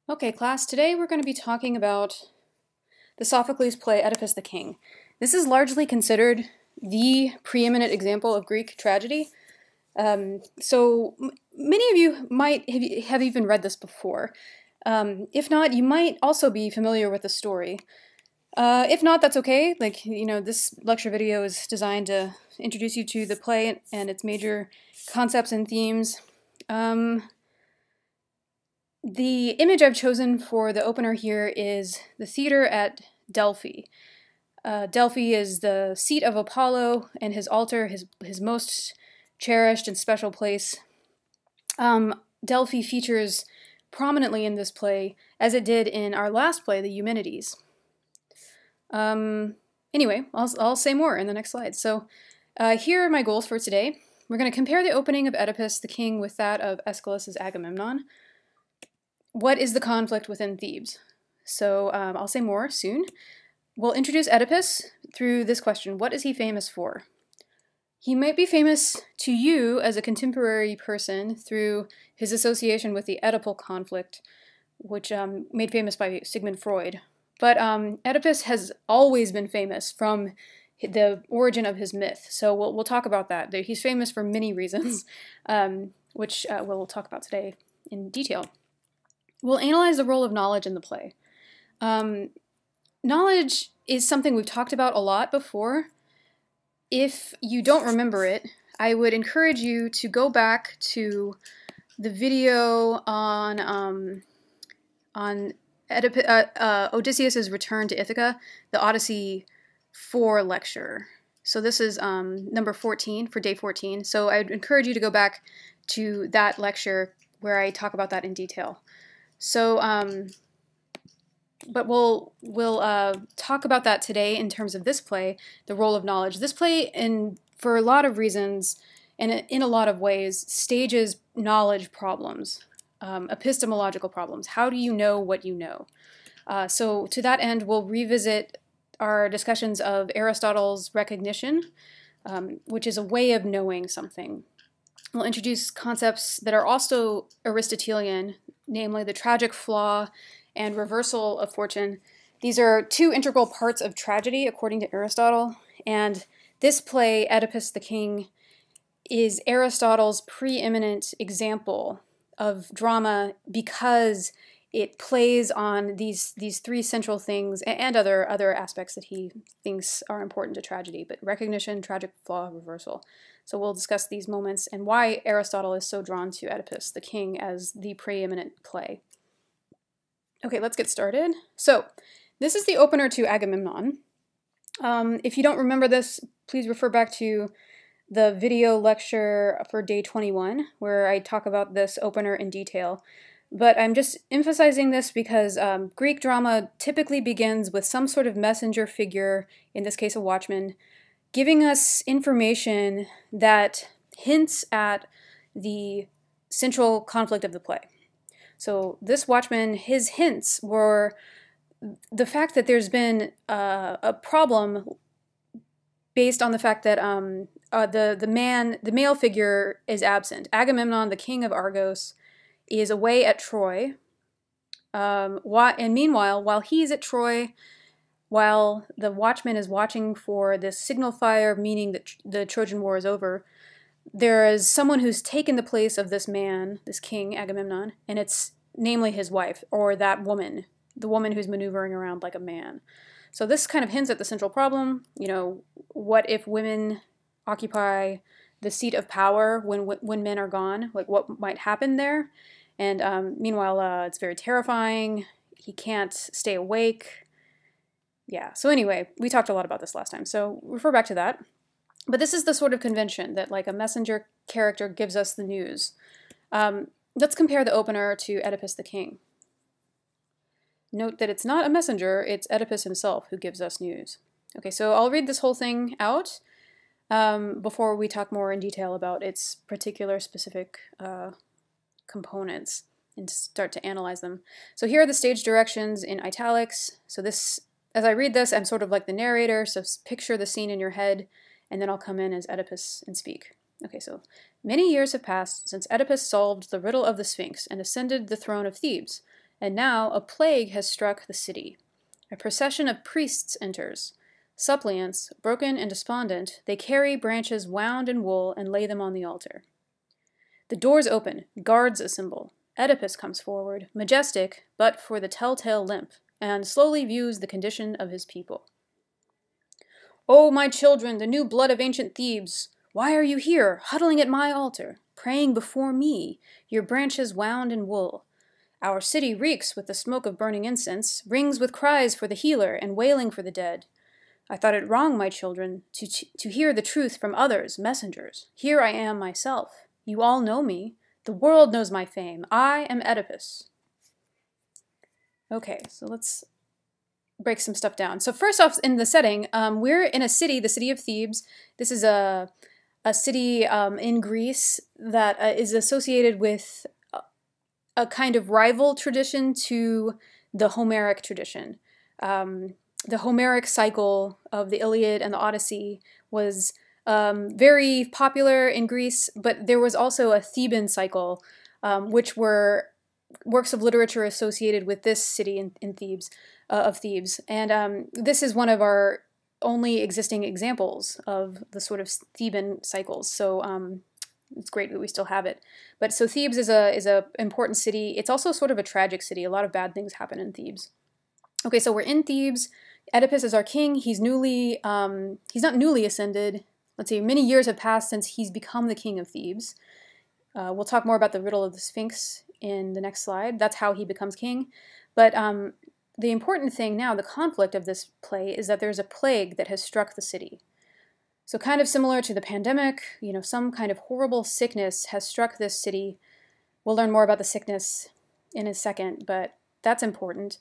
Okay, class, today we're going to be talking about the Sophocles play Oedipus the King. This is largely considered the preeminent example of Greek tragedy. So many of you might have even read this before. If not, you might also be familiar with the story. If not, that's okay. This lecture video is designed to introduce you to the play and its major concepts and themes. The image I've chosen for the opener here is the theater at Delphi. Delphi is the seat of Apollo and his altar, his most cherished and special place. Delphi features prominently in this play, as it did in our last play, the Eumenides. Anyway, I'll say more in the next slide. So here are my goals for today. We're going to compare the opening of Oedipus the King with that of Aeschylus' Agamemnon. What is the conflict within Thebes? So I'll say more soon. We'll introduce Oedipus through this question. What is he famous for? He might be famous to you as a contemporary person through his association with the Oedipal conflict, which made famous by Sigmund Freud. But Oedipus has always been famous from the origin of his myth. So we'll talk about that. He's famous for many reasons, which we'll talk about today in detail. We'll analyze the role of knowledge in the play. Knowledge is something we've talked about a lot before. If you don't remember it, I would encourage you to go back to the video on Odysseus' return to Ithaca, the Odyssey 4 lecture. So this is number 14 for day 14. So I'd encourage you to go back to that lecture where I talk about that in detail. So, but we'll talk about that today in terms of this play, the role of knowledge. This play, for a lot of reasons and in a lot of ways, stages knowledge problems, epistemological problems. How do you know what you know? So to that end, we'll revisit our discussions of Aristotle's recognition, which is a way of knowing something. We'll introduce concepts that are also Aristotelian, namely the tragic flaw and reversal of fortune. These are two integral parts of tragedy, according to Aristotle, and this play, Oedipus the King, is Aristotle's preeminent example of drama because it plays on these three central things and other aspects that he thinks are important to tragedy, but recognition, tragic flaw, reversal. So we'll discuss these moments and why Aristotle is so drawn to Oedipus the King as the preeminent play. Okay, let's get started. So this is the opener to Agamemnon. If you don't remember this, please refer back to the video lecture for day 21, where I talk about this opener in detail. But I'm just emphasizing this because Greek drama typically begins with some sort of messenger figure, in this case a watchman, giving us information that hints at the central conflict of the play. So this watchman, his hints were the fact that there's been a problem based on the fact that the male figure is absent. Agamemnon, the king of Argos, is away at Troy, and meanwhile, while he's at Troy, while the watchman is watching for this signal fire, meaning that the Trojan War is over, there is someone who's taken the place of this man, this king, Agamemnon, and it's namely his wife, or that woman, the woman who's maneuvering around like a man. So this kind of hints at the central problem. You know, what if women occupy the seat of power when men are gone? Like, what might happen there? And meanwhile, it's very terrifying. He can't stay awake. Yeah, so anyway, we talked a lot about this last time, so refer back to that. But this is the sort of convention that, like, a messenger character gives us the news. Let's compare the opener to Oedipus the King. Note that it's not a messenger, it's Oedipus himself who gives us news. Okay, so I'll read this whole thing out before we talk more in detail about its particular specific components and start to analyze them. So here are the stage directions in italics. So this, as I read this, I'm sort of like the narrator, so picture the scene in your head, and then I'll come in as Oedipus and speak. Okay, so many years have passed since Oedipus solved the riddle of the Sphinx and ascended the throne of Thebes. and now a plague has struck the city. A procession of priests enters. Suppliants, broken and despondent, they carry branches wound in wool and lay them on the altar. The doors open, guards assemble. Oedipus comes forward, majestic, but for the telltale limp, and slowly views the condition of his people. "O my children, the new blood of ancient Thebes, why are you here, huddling at my altar, praying before me, your branches wound in wool? Our city reeks with the smoke of burning incense, rings with cries for the healer and wailing for the dead. I thought it wrong, my children, to hear the truth from others, messengers. Here I am myself. You all know me. The world knows my fame. I am Oedipus." Okay, so let's break some stuff down. So first off, in the setting, we're in a city, the city of Thebes. This is a city in Greece that is associated with a kind of rival tradition to the Homeric tradition. The Homeric cycle of the Iliad and the Odyssey was very popular in Greece, but there was also a Theban cycle, which were works of literature associated with this city in Thebes, of Thebes. And this is one of our only existing examples of the sort of Theban cycles. So it's great that we still have it. But so Thebes is a important city. It's also sort of a tragic city. A lot of bad things happen in Thebes. Okay, so we're in Thebes. Oedipus is our king. He's not newly ascended. Let's see, many years have passed since he's become the king of Thebes. We'll talk more about the riddle of the Sphinx in the next slide. That's how he becomes king. But the important thing now, the conflict of this play, is that there's a plague that has struck the city. So kind of similar to the pandemic, you know, some kind of horrible sickness has struck this city. We'll learn more about the sickness in a second, but that's important.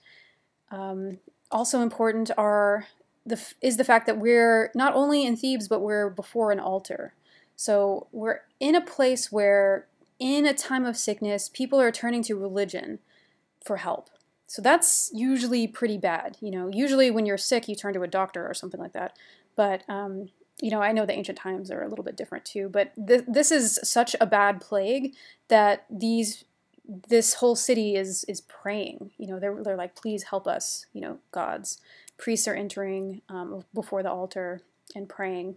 Also important is the fact that we're not only in Thebes, but we're before an altar. So we're in a place where, in a time of sickness, people are turning to religion for help. So that's usually pretty bad. You know, usually when you're sick, you turn to a doctor or something like that. But you know, I know the ancient times are a little bit different too. But this is such a bad plague that this whole city is praying. You know, they're like, please help us, you know, gods. Priests are entering before the altar and praying.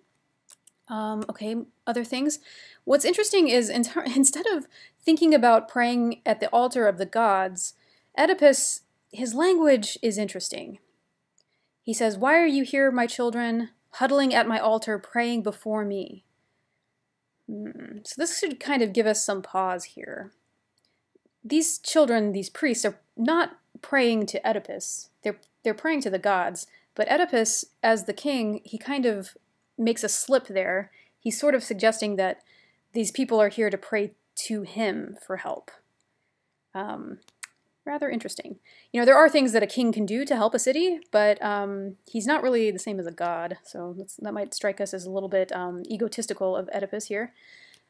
Okay, other things. What's interesting is instead of thinking about praying at the altar of the gods, Oedipus, his language is interesting. He says, "Why are you here, my children, huddling at my altar, praying before me?" So this should kind of give us some pause here. These children, these priests, are not praying to Oedipus. They're praying to the gods. But Oedipus, as the king, he kind of makes a slip there. He's sort of suggesting that these people are here to pray to him for help. Rather interesting. You know, there are things that a king can do to help a city, but he's not really the same as a god. So that might strike us as a little bit egotistical of Oedipus here.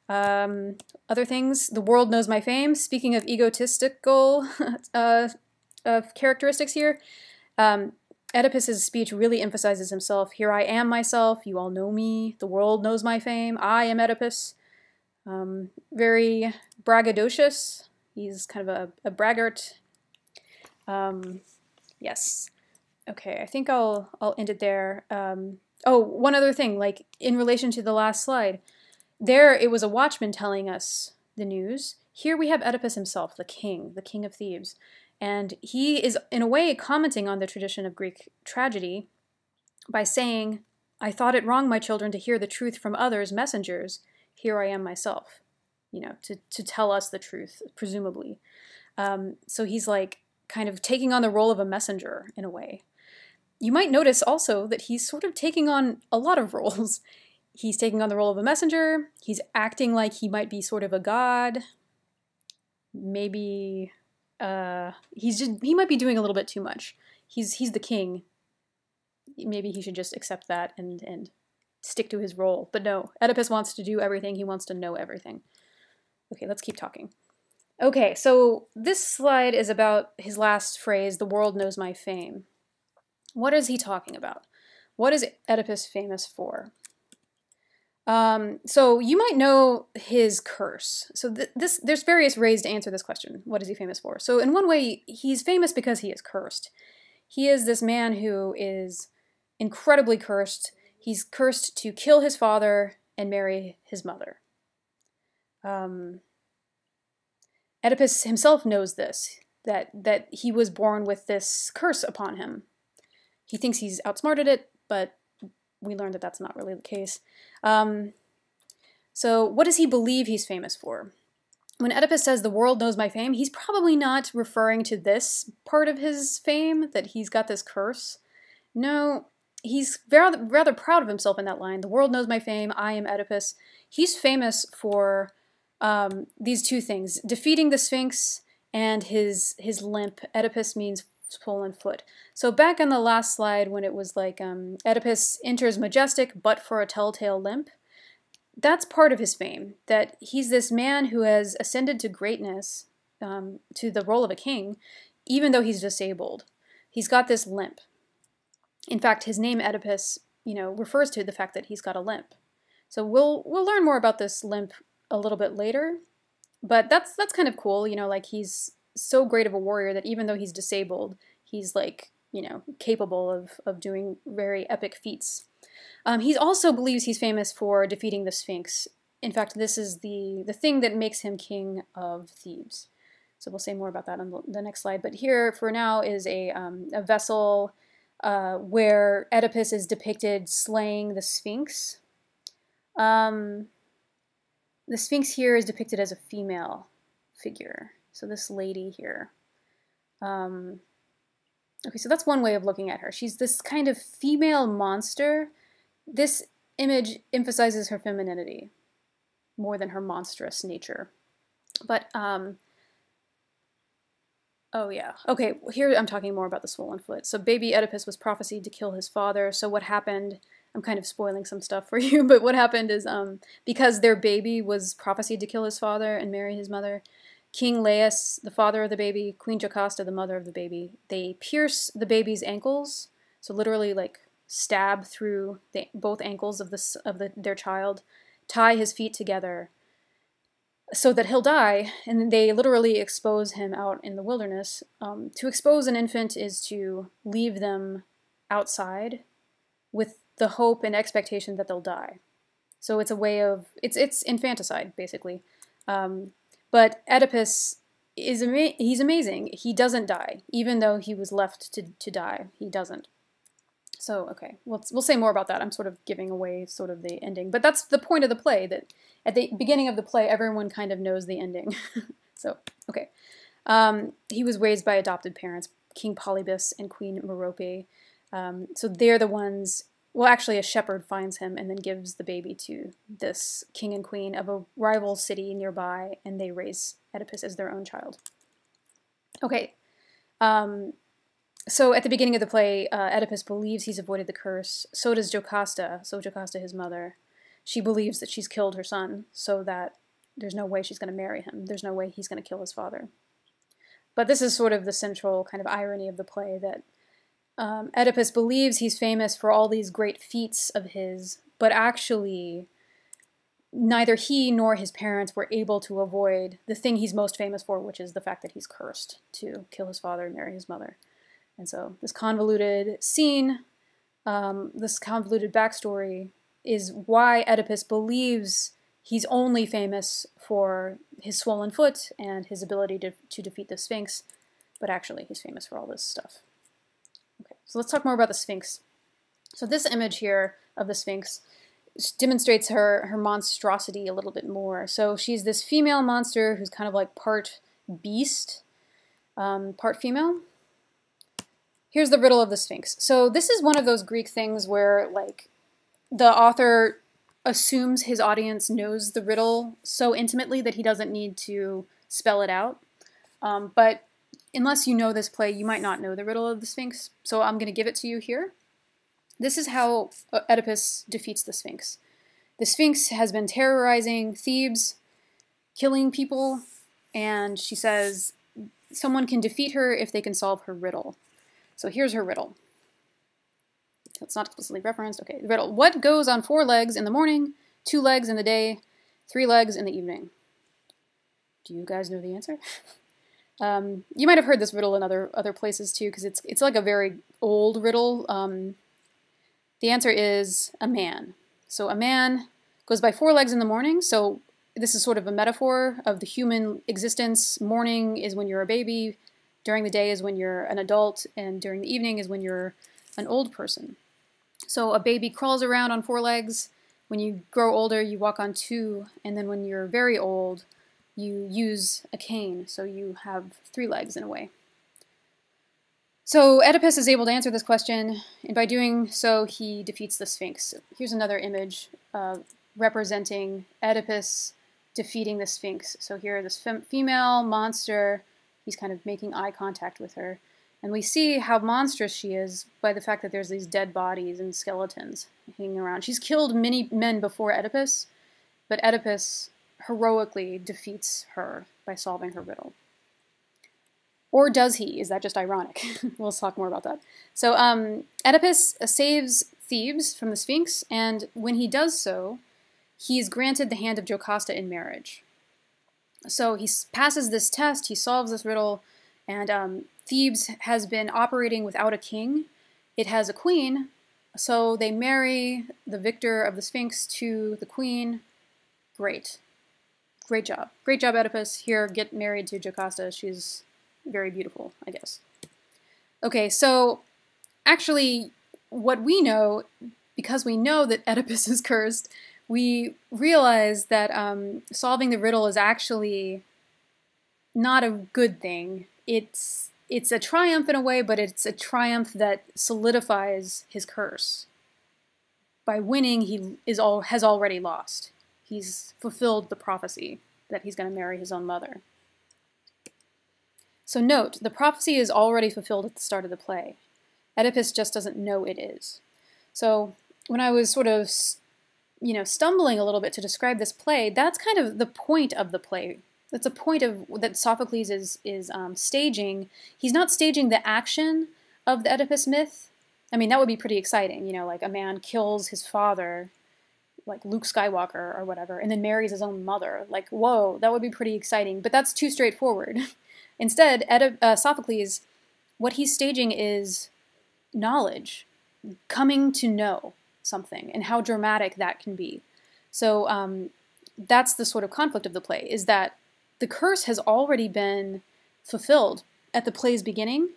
Other things, the world knows my fame. Speaking of egotistical characteristics here, Oedipus's speech really emphasizes himself. Here I am myself, you all know me, the world knows my fame, I am Oedipus. Very braggadocious. He's kind of a braggart. Yes. Okay, I think I'll end it there. Oh, one other thing, like in relation to the last slide. There, it was a watchman telling us the news. Here we have Oedipus himself, the king of Thebes. And he is, in a way, commenting on the tradition of Greek tragedy by saying, I thought it wrong, my children, to hear the truth from others, messengers. Here I am myself, you know, to tell us the truth, presumably. So he's like kind of taking on the role of a messenger, in a way. You might notice also that he's sort of taking on a lot of roles. He's taking on the role of a messenger. He's acting like he might be sort of a god. Maybe he might be doing a little bit too much. He's the king. Maybe he should just accept that and stick to his role. But no, Oedipus wants to do everything. He wants to know everything. Okay, let's keep talking. Okay, so this slide is about his last phrase, the world knows my fame. What is he talking about? What is Oedipus famous for? So you might know his curse. So there's various ways to answer this question. What is he famous for? So in one way, he's famous because he is cursed. He is this man who is incredibly cursed. He's cursed to kill his father and marry his mother. Oedipus himself knows this, that he was born with this curse upon him. He thinks he's outsmarted it, but we learned that that's not really the case. So what does he believe he's famous for? When Oedipus says the world knows my fame, he's probably not referring to this part of his fame, that he's got this curse. No, he's rather proud of himself in that line. The world knows my fame, I am Oedipus. He's famous for these two things, defeating the Sphinx and his limp. Oedipus means swollen foot. So back on the last slide when it was like Oedipus enters majestic but for a telltale limp, that's part of his fame, that he's this man who has ascended to greatness, to the role of a king, even though he's disabled. He's got this limp. In fact, his name Oedipus, refers to the fact that he's got a limp. So we'll learn more about this limp a little bit later, but that's kind of cool, like he's so great of a warrior that even though he's disabled, he's like, capable of doing very epic feats. He also believes he's famous for defeating the Sphinx. In fact, this is the thing that makes him king of Thebes. So we'll say more about that on the next slide. But here, for now, is a vessel where Oedipus is depicted slaying the Sphinx. The Sphinx here is depicted as a female figure. So this lady here. Okay, so that's one way of looking at her. She's this kind of female monster. This image emphasizes her femininity more than her monstrous nature. But, oh yeah. Okay, here I'm talking more about the swollen foot. So baby Oedipus was prophesied to kill his father. So what happened, I'm kind of spoiling some stuff for you, but what happened is because their baby was prophesied to kill his father and marry his mother, King Laius, the father of the baby, Queen Jocasta, the mother of the baby, they pierce the baby's ankles, so literally like stab through both ankles of their child, tie his feet together so that he'll die, and they literally expose him out in the wilderness. To expose an infant is to leave them outside with the hope and expectation that they'll die. So it's a way of, it's infanticide, basically. But Oedipus he's amazing. He doesn't die, even though he was left to die. He doesn't. So, okay, we'll say more about that. I'm sort of giving away sort of the ending. But that's the point of the play, that at the beginning of the play, everyone kind of knows the ending. So, okay. He was raised by adopted parents, King Polybus and Queen Merope. So they're the ones, well, actually a shepherd finds him and then gives the baby to this king and queen of a rival city nearby, and they raise Oedipus as their own child. Okay. So at the beginning of the play, Oedipus believes he's avoided the curse. So does Jocasta. So Jocasta, his mother, she believes that she's killed her son, so that there's no way she's going to marry him. There's no way he's going to kill his father. But this is sort of the central kind of irony of the play, that Oedipus believes he's famous for all these great feats of his, but actually neither he nor his parents were able to avoid the thing he's most famous for, which is the fact that he's cursed to kill his father and marry his mother. And so this convoluted scene, this convoluted backstory, is why Oedipus believes he's only famous for his swollen foot and his ability to defeat the Sphinx, but actually he's famous for all this stuff. Okay, so let's talk more about the Sphinx. So this image here of the Sphinx demonstrates her monstrosity a little bit more. So she's this female monster who's kind of like part beast, part female. Here's the riddle of the Sphinx. So this is one of those Greek things where like the author assumes his audience knows the riddle so intimately that he doesn't need to spell it out. But unless you know this play, you might not know the riddle of the Sphinx. So I'm going to give it to you here. This is how Oedipus defeats the Sphinx. The Sphinx has been terrorizing Thebes, killing people, and she says someone can defeat her if they can solve her riddle. So here's her riddle. It's not explicitly referenced. Okay, the riddle. What goes on 4 legs in the morning, 2 legs in the day, 3 legs in the evening. Do you guys know the answer? You might have heard this riddle in other places too, because it's like a very old riddle. The answer is a man. So a man goes by 4 legs in the morning. So this is sort of a metaphor of the human existence. Morning is when you're a baby, during the day is when you're an adult, and during the evening is when you're an old person. So a baby crawls around on 4 legs. When you grow older, you walk on 2, and then when you're very old, you use a cane, so you have 3 legs in a way. So Oedipus is able to answer this question, and by doing so, he defeats the Sphinx. Here's another image representing Oedipus defeating the Sphinx. So here, this female monster, he's kind of making eye contact with her. And we see how monstrous she is by the fact that there's these dead bodies and skeletons hanging around. She's killed many men before Oedipus, but Oedipus heroically defeats her by solving her riddle. Or does he? Is that just ironic? We'll talk more about that. So Oedipus saves Thebes from the Sphinx, and when he does so, he is granted the hand of Jocasta in marriage. So he passes this test, he solves this riddle, and Thebes has been operating without a king. It has a queen, so they marry the victor of the Sphinx to the queen. Great. Great job. Great job, Oedipus. Here, get married to Jocasta. She's very beautiful, I guess. Okay, so actually, what we know, because we know that Oedipus is cursed, we realize that solving the riddle is actually not a good thing. It's a triumph in a way, but it's a triumph that solidifies his curse. By winning, he has already lost. He's fulfilled the prophecy that he's going to marry his own mother. So note, the prophecy is already fulfilled at the start of the play. Oedipus just doesn't know it is. So when I was sort of, stumbling a little bit to describe this play, that's kind of the point of the play. That's a point that Sophocles is staging. He's not staging the action of the Oedipus myth. I mean, that would be pretty exciting, like a man kills his father, like Luke Skywalker or whatever, and then marries his own mother. Like, whoa, that would be pretty exciting, but that's too straightforward. Instead, Sophocles, what he's staging is knowledge, coming to know something, and how dramatic that can be. So that's the sort of conflict of the play, is that the curse has already been fulfilled at the play's beginning,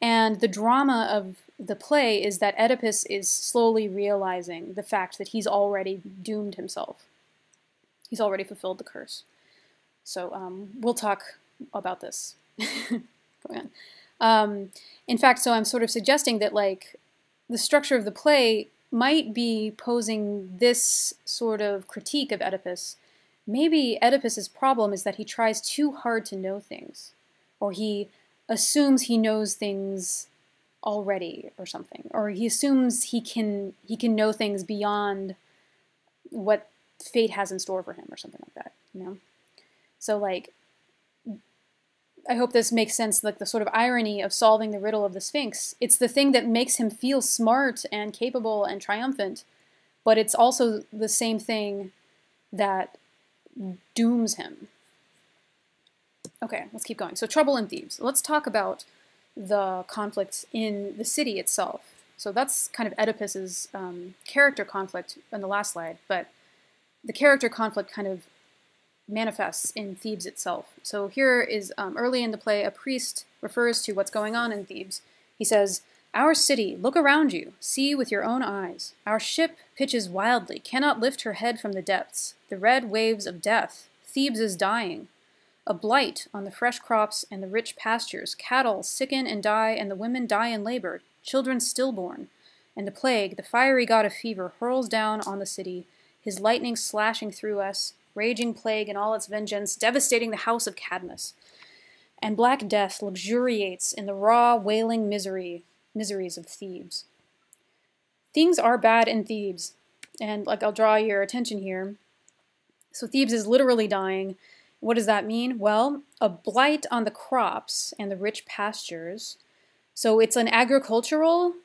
and the drama of the play is that Oedipus is slowly realizing the fact that he's already doomed himself. He's already fulfilled the curse. So we'll talk about this going on. In fact, so I'm sort of suggesting that the structure of the play might be posing this sort of critique of Oedipus. Maybe Oedipus's problem is that he tries too hard to know things, or he assumes he knows things already or something, or he assumes he can know things beyond what fate has in store for him or something like that, So I hope this makes sense, the sort of irony of solving the riddle of the Sphinx. It's the thing that makes him feel smart and capable and triumphant, but it's also the same thing that dooms him. Okay, let's keep going. So trouble in Thebes. Let's talk about the conflict in the city itself. So that's kind of Oedipus's character conflict in the last slide, but the character conflict kind of manifests in Thebes itself. So here is early in the play, a priest refers to what's going on in Thebes. He says, "Our city, look around you, see with your own eyes. Our ship pitches wildly, cannot lift her head from the depths. The red waves of death. Thebes is dying. A blight on the fresh crops and the rich pastures. Cattle sicken and die, and the women die in labor, children stillborn. And the plague, the fiery god of fever, hurls down on the city, his lightning slashing through us, raging plague in all its vengeance, devastating the house of Cadmus. And black death luxuriates in the raw, wailing miseries of Thebes." Things are bad in Thebes, and I'll draw your attention here. So Thebes is literally dying. What does that mean? Well, a blight on the crops and the rich pastures. So it's an agricultural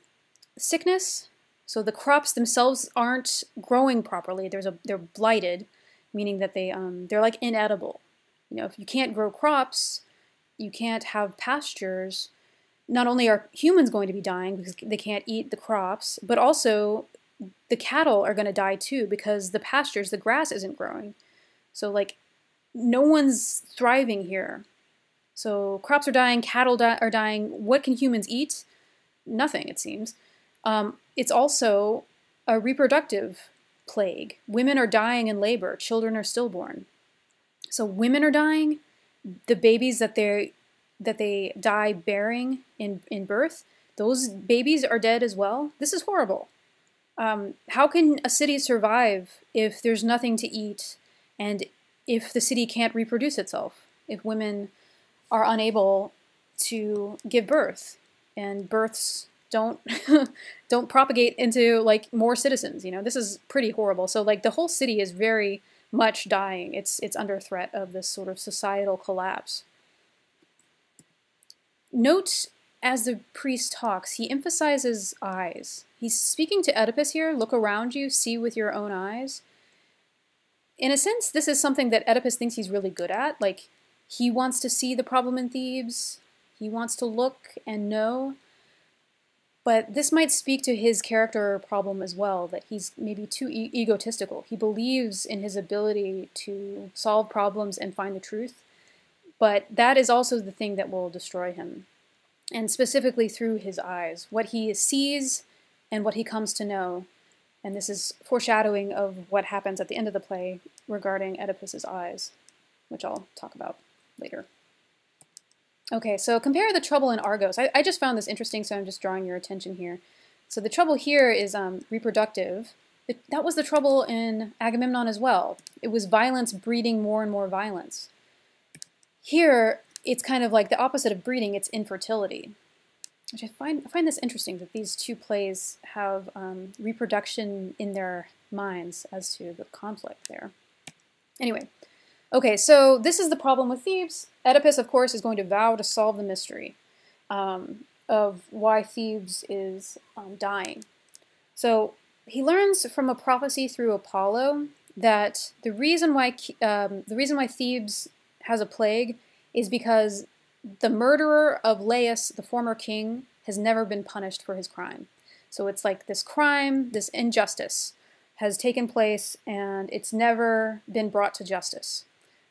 sickness. So the crops themselves aren't growing properly. They're blighted, meaning that they're like inedible. You know, if you can't grow crops, you can't have pastures. Not only are humans going to be dying because they can't eat the crops, but also the cattle are going to die too because the pastures, the grass isn't growing. So like no one's thriving here. So crops are dying, cattle are dying. What can humans eat? Nothing, it seems. It's also a reproductive plague. Women are dying in labor. Children are stillborn. So women are dying. The babies that they die bearing in birth, those babies are dead as well. This is horrible. How can a city survive if there's nothing to eat and if the city can't reproduce itself? If women are unable to give birth and births don't don't propagate into like more citizens, you know, this is pretty horrible. So like the whole city is very much dying. It's under threat of this sort of societal collapse. Note as the priest talks, he emphasizes eyes. He's speaking to Oedipus here. Look around you, see with your own eyes. In a sense, this is something that Oedipus thinks he's really good at. Like, he wants to see the problem in Thebes. He wants to look and know. But this might speak to his character problem as well, that he's maybe too egotistical. He believes in his ability to solve problems and find the truth. But that is also the thing that will destroy him. And specifically through his eyes, what he sees and what he comes to know. And this is foreshadowing of what happens at the end of the play regarding Oedipus's eyes, which I'll talk about later. Okay, so compare the trouble in Argos. I just found this interesting, so I'm just drawing your attention here. So the trouble here is reproductive. That was the trouble in Agamemnon as well. It was violence breeding more and more violence. Here, it's kind of like the opposite of breeding, it's infertility. Which I find this interesting, that these two plays have reproduction in their minds as to the conflict there. Anyway, okay, so this is the problem with Thebes. Oedipus, of course, is going to vow to solve the mystery of why Thebes is dying. So he learns from a prophecy through Apollo that the reason why Thebes has a plague is because the murderer of Laius, the former king, has never been punished for his crime. So it's like this crime, this injustice has taken place and it's never been brought to justice.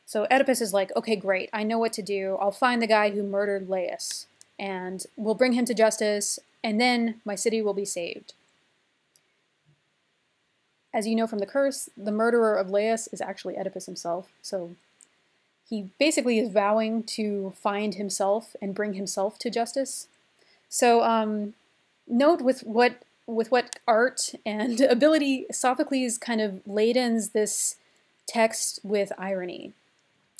So Oedipus is like, okay, great, I know what to do. I'll find the guy who murdered Laius and we'll bring him to justice and then my city will be saved. As you know from the curse, the murderer of Laius is actually Oedipus himself. So he basically is vowing to find himself and bring himself to justice. So note with what art and ability Sophocles kind of ladens this text with irony.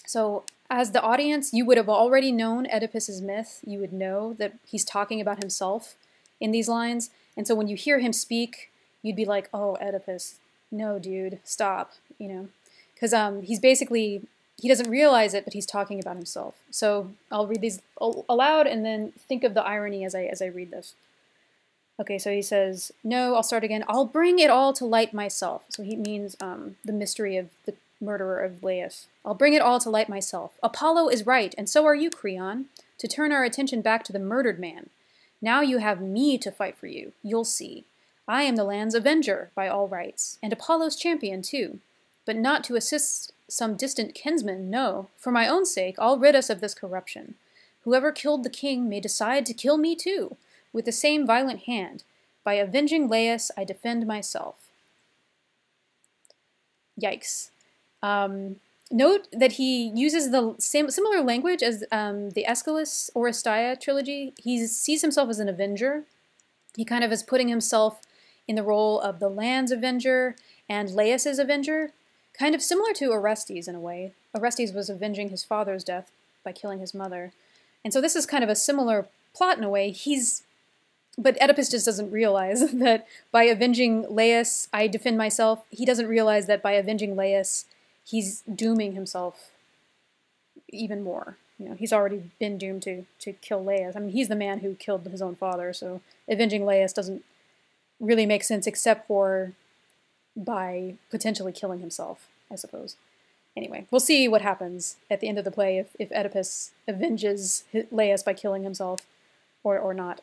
So as the audience, you would have already known Oedipus's myth. You would know that he's talking about himself in these lines. And so when you hear him speak, you'd be like, oh, Oedipus, no, dude, stop, you know. Because he's basically, he doesn't realize it, but he's talking about himself. So I'll read these aloud and then think of the irony as I read this. Okay, so he says, no, I'll start again. I'll bring it all to light myself. So he means the mystery of the murderer of Laius. I'll bring it all to light myself. Apollo is right, and so are you, Creon, to turn our attention back to the murdered man. Now you have me to fight for you. You'll see. I am the land's avenger, by all rights, and Apollo's champion, too. But not to assist some distant kinsman, no. For my own sake, I'll rid us of this corruption. Whoever killed the king may decide to kill me, too, with the same violent hand. By avenging Laius, I defend myself. Yikes. Note that he uses the similar language as the Aeschylus Oresteia trilogy. He sees himself as an avenger. He kind of is putting himself in the role of the land's avenger and Laius's avenger, kind of similar to Orestes in a way. Orestes was avenging his father's death by killing his mother. And so this is kind of a similar plot in a way. But Oedipus just doesn't realize that by avenging Laius, I defend myself. He doesn't realize that by avenging Laius, he's dooming himself even more. You know, he's already been doomed to kill Laius. I mean, he's the man who killed his own father, so avenging Laius doesn't really make sense except for by potentially killing himself, I suppose. Anyway, we'll see what happens at the end of the play if Oedipus avenges Laius by killing himself or not.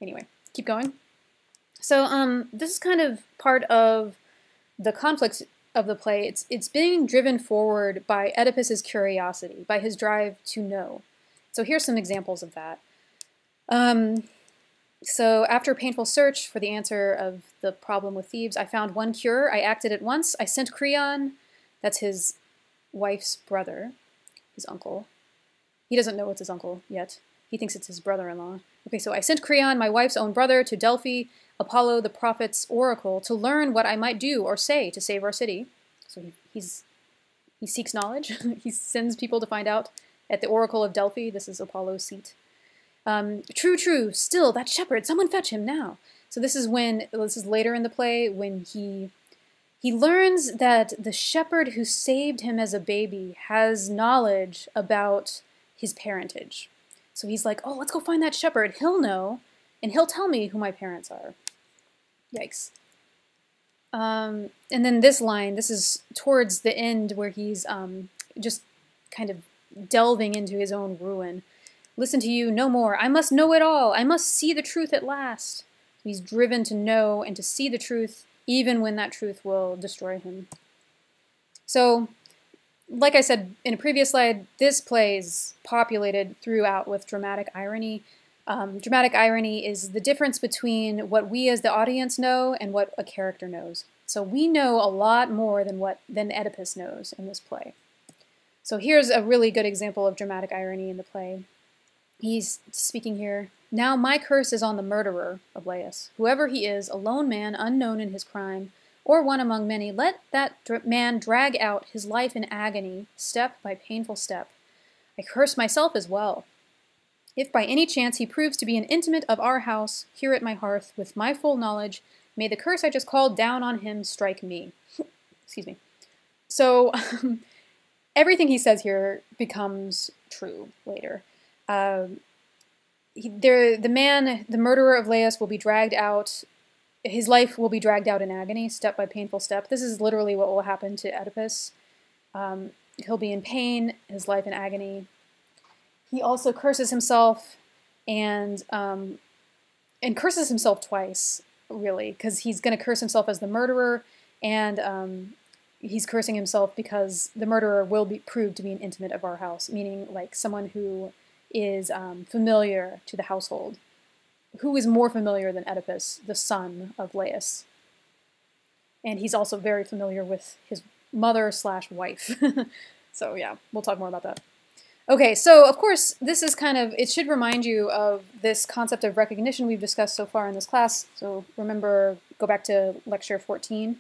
Anyway, keep going. So this is kind of part of the conflict of the play. It's being driven forward by Oedipus's curiosity, by his drive to know. So here's some examples of that. So after a painful search for the answer of the problem with Thebes, I found one cure. I acted at once. I sent Creon, that's his wife's brother, his uncle. He doesn't know it's his uncle yet. He thinks it's his brother-in-law. Okay, so I sent Creon, my wife's own brother, to Delphi, Apollo, the prophet's oracle, to learn what I might do or say to save our city. So he seeks knowledge. He sends people to find out at the oracle of Delphi. This is Apollo's seat. True, still, that shepherd, someone fetch him now. So this is later in the play when he learns that the shepherd who saved him as a baby has knowledge about his parentage. So he's like, oh, let's go find that shepherd. He'll know, and he'll tell me who my parents are. Yikes. And then this line, this is towards the end where he's just kind of delving into his own ruin. Listen to you no more. I must know it all. I must see the truth at last. He's driven to know and to see the truth, even when that truth will destroy him. So, like I said in a previous slide, this play is populated throughout with dramatic irony. Dramatic irony is the difference between what we as the audience know and what a character knows. So we know a lot more than Oedipus knows in this play. So here's a really good example of dramatic irony in the play. He's speaking here. Now my curse is on the murderer of Laius. Whoever he is, a lone man unknown in his crime, or one among many, let that man drag out his life in agony, step by painful step. I curse myself as well. If by any chance he proves to be an intimate of our house, here at my hearth, with my full knowledge, may the curse I just called down on him strike me. Excuse me. So everything he says here becomes true later. The murderer of Laius will be dragged out, his life will be dragged out in agony, step by painful step. This is literally what will happen to Oedipus. He'll be in pain, his life in agony. He also curses himself and curses himself twice, really, because he's going to curse himself as the murderer, and he's cursing himself because the murderer will be proved to be an intimate of our house, meaning like someone who is familiar to the household. Who is more familiar than Oedipus, the son of Laius? And he's also very familiar with his mother/wife. So yeah, we'll talk more about that. Okay, so of course, this is it should remind you of this concept of recognition we've discussed so far in this class. So remember, go back to lecture 14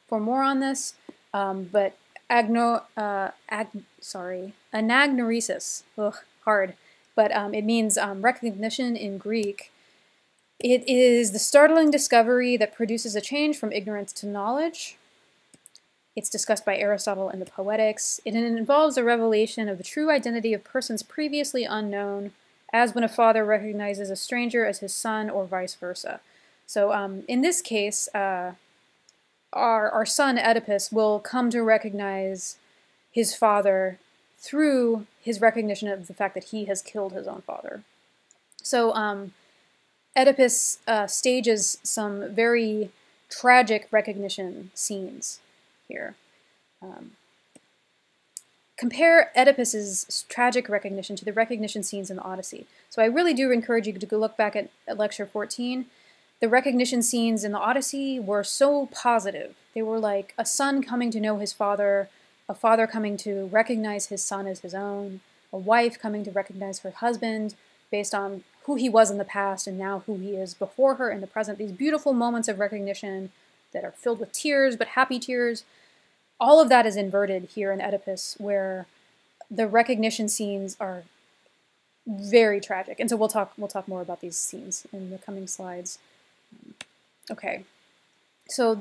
for more on this. But anagnoresis, hard. But it means recognition in Greek. It is the startling discovery that produces a change from ignorance to knowledge. It's discussed by Aristotle in the Poetics. It involves a revelation of the true identity of persons previously unknown, as when a father recognizes a stranger as his son or vice versa. So in this case, our son Oedipus will come to recognize his father through his recognition of the fact that he has killed his own father. So Oedipus stages some very tragic recognition scenes here. Compare Oedipus's tragic recognition to the recognition scenes in the Odyssey. So I really do encourage you to go look back at lecture 14. The recognition scenes in the Odyssey were so positive. They were like a son coming to know his father, a father coming to recognize his son as his own, a wife coming to recognize her husband based on who he was in the past and now who he is before her in the present. These beautiful moments of recognition that are filled with tears, but happy tears. All of that is inverted here in Oedipus, where the recognition scenes are very tragic. And so we'll talk more about these scenes in the coming slides. Okay. So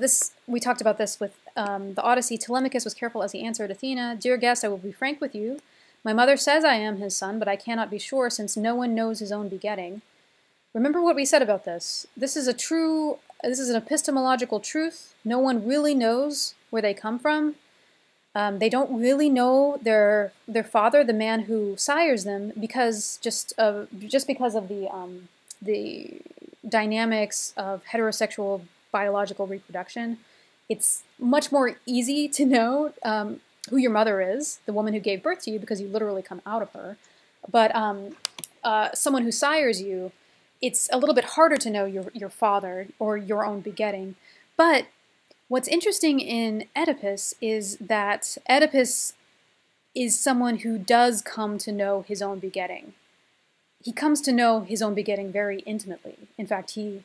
we talked about this with the Odyssey. Telemachus was careful as he answered Athena, "Dear guest, I will be frank with you. My mother says I am his son, but I cannot be sure since no one knows his own begetting." Remember what we said about this. This is a true this is an epistemological truth. No one really knows where they come from. They don't really know their father, the man who sires them, because just because of the dynamics of heterosexual biological reproduction. It's much more easy to know who your mother is, the woman who gave birth to you, because you literally come out of her. But someone who sires you, it's a little bit harder to know your father or your own begetting. But what's interesting in Oedipus is that Oedipus is someone who does come to know his own begetting. He comes to know his own begetting very intimately. In fact, he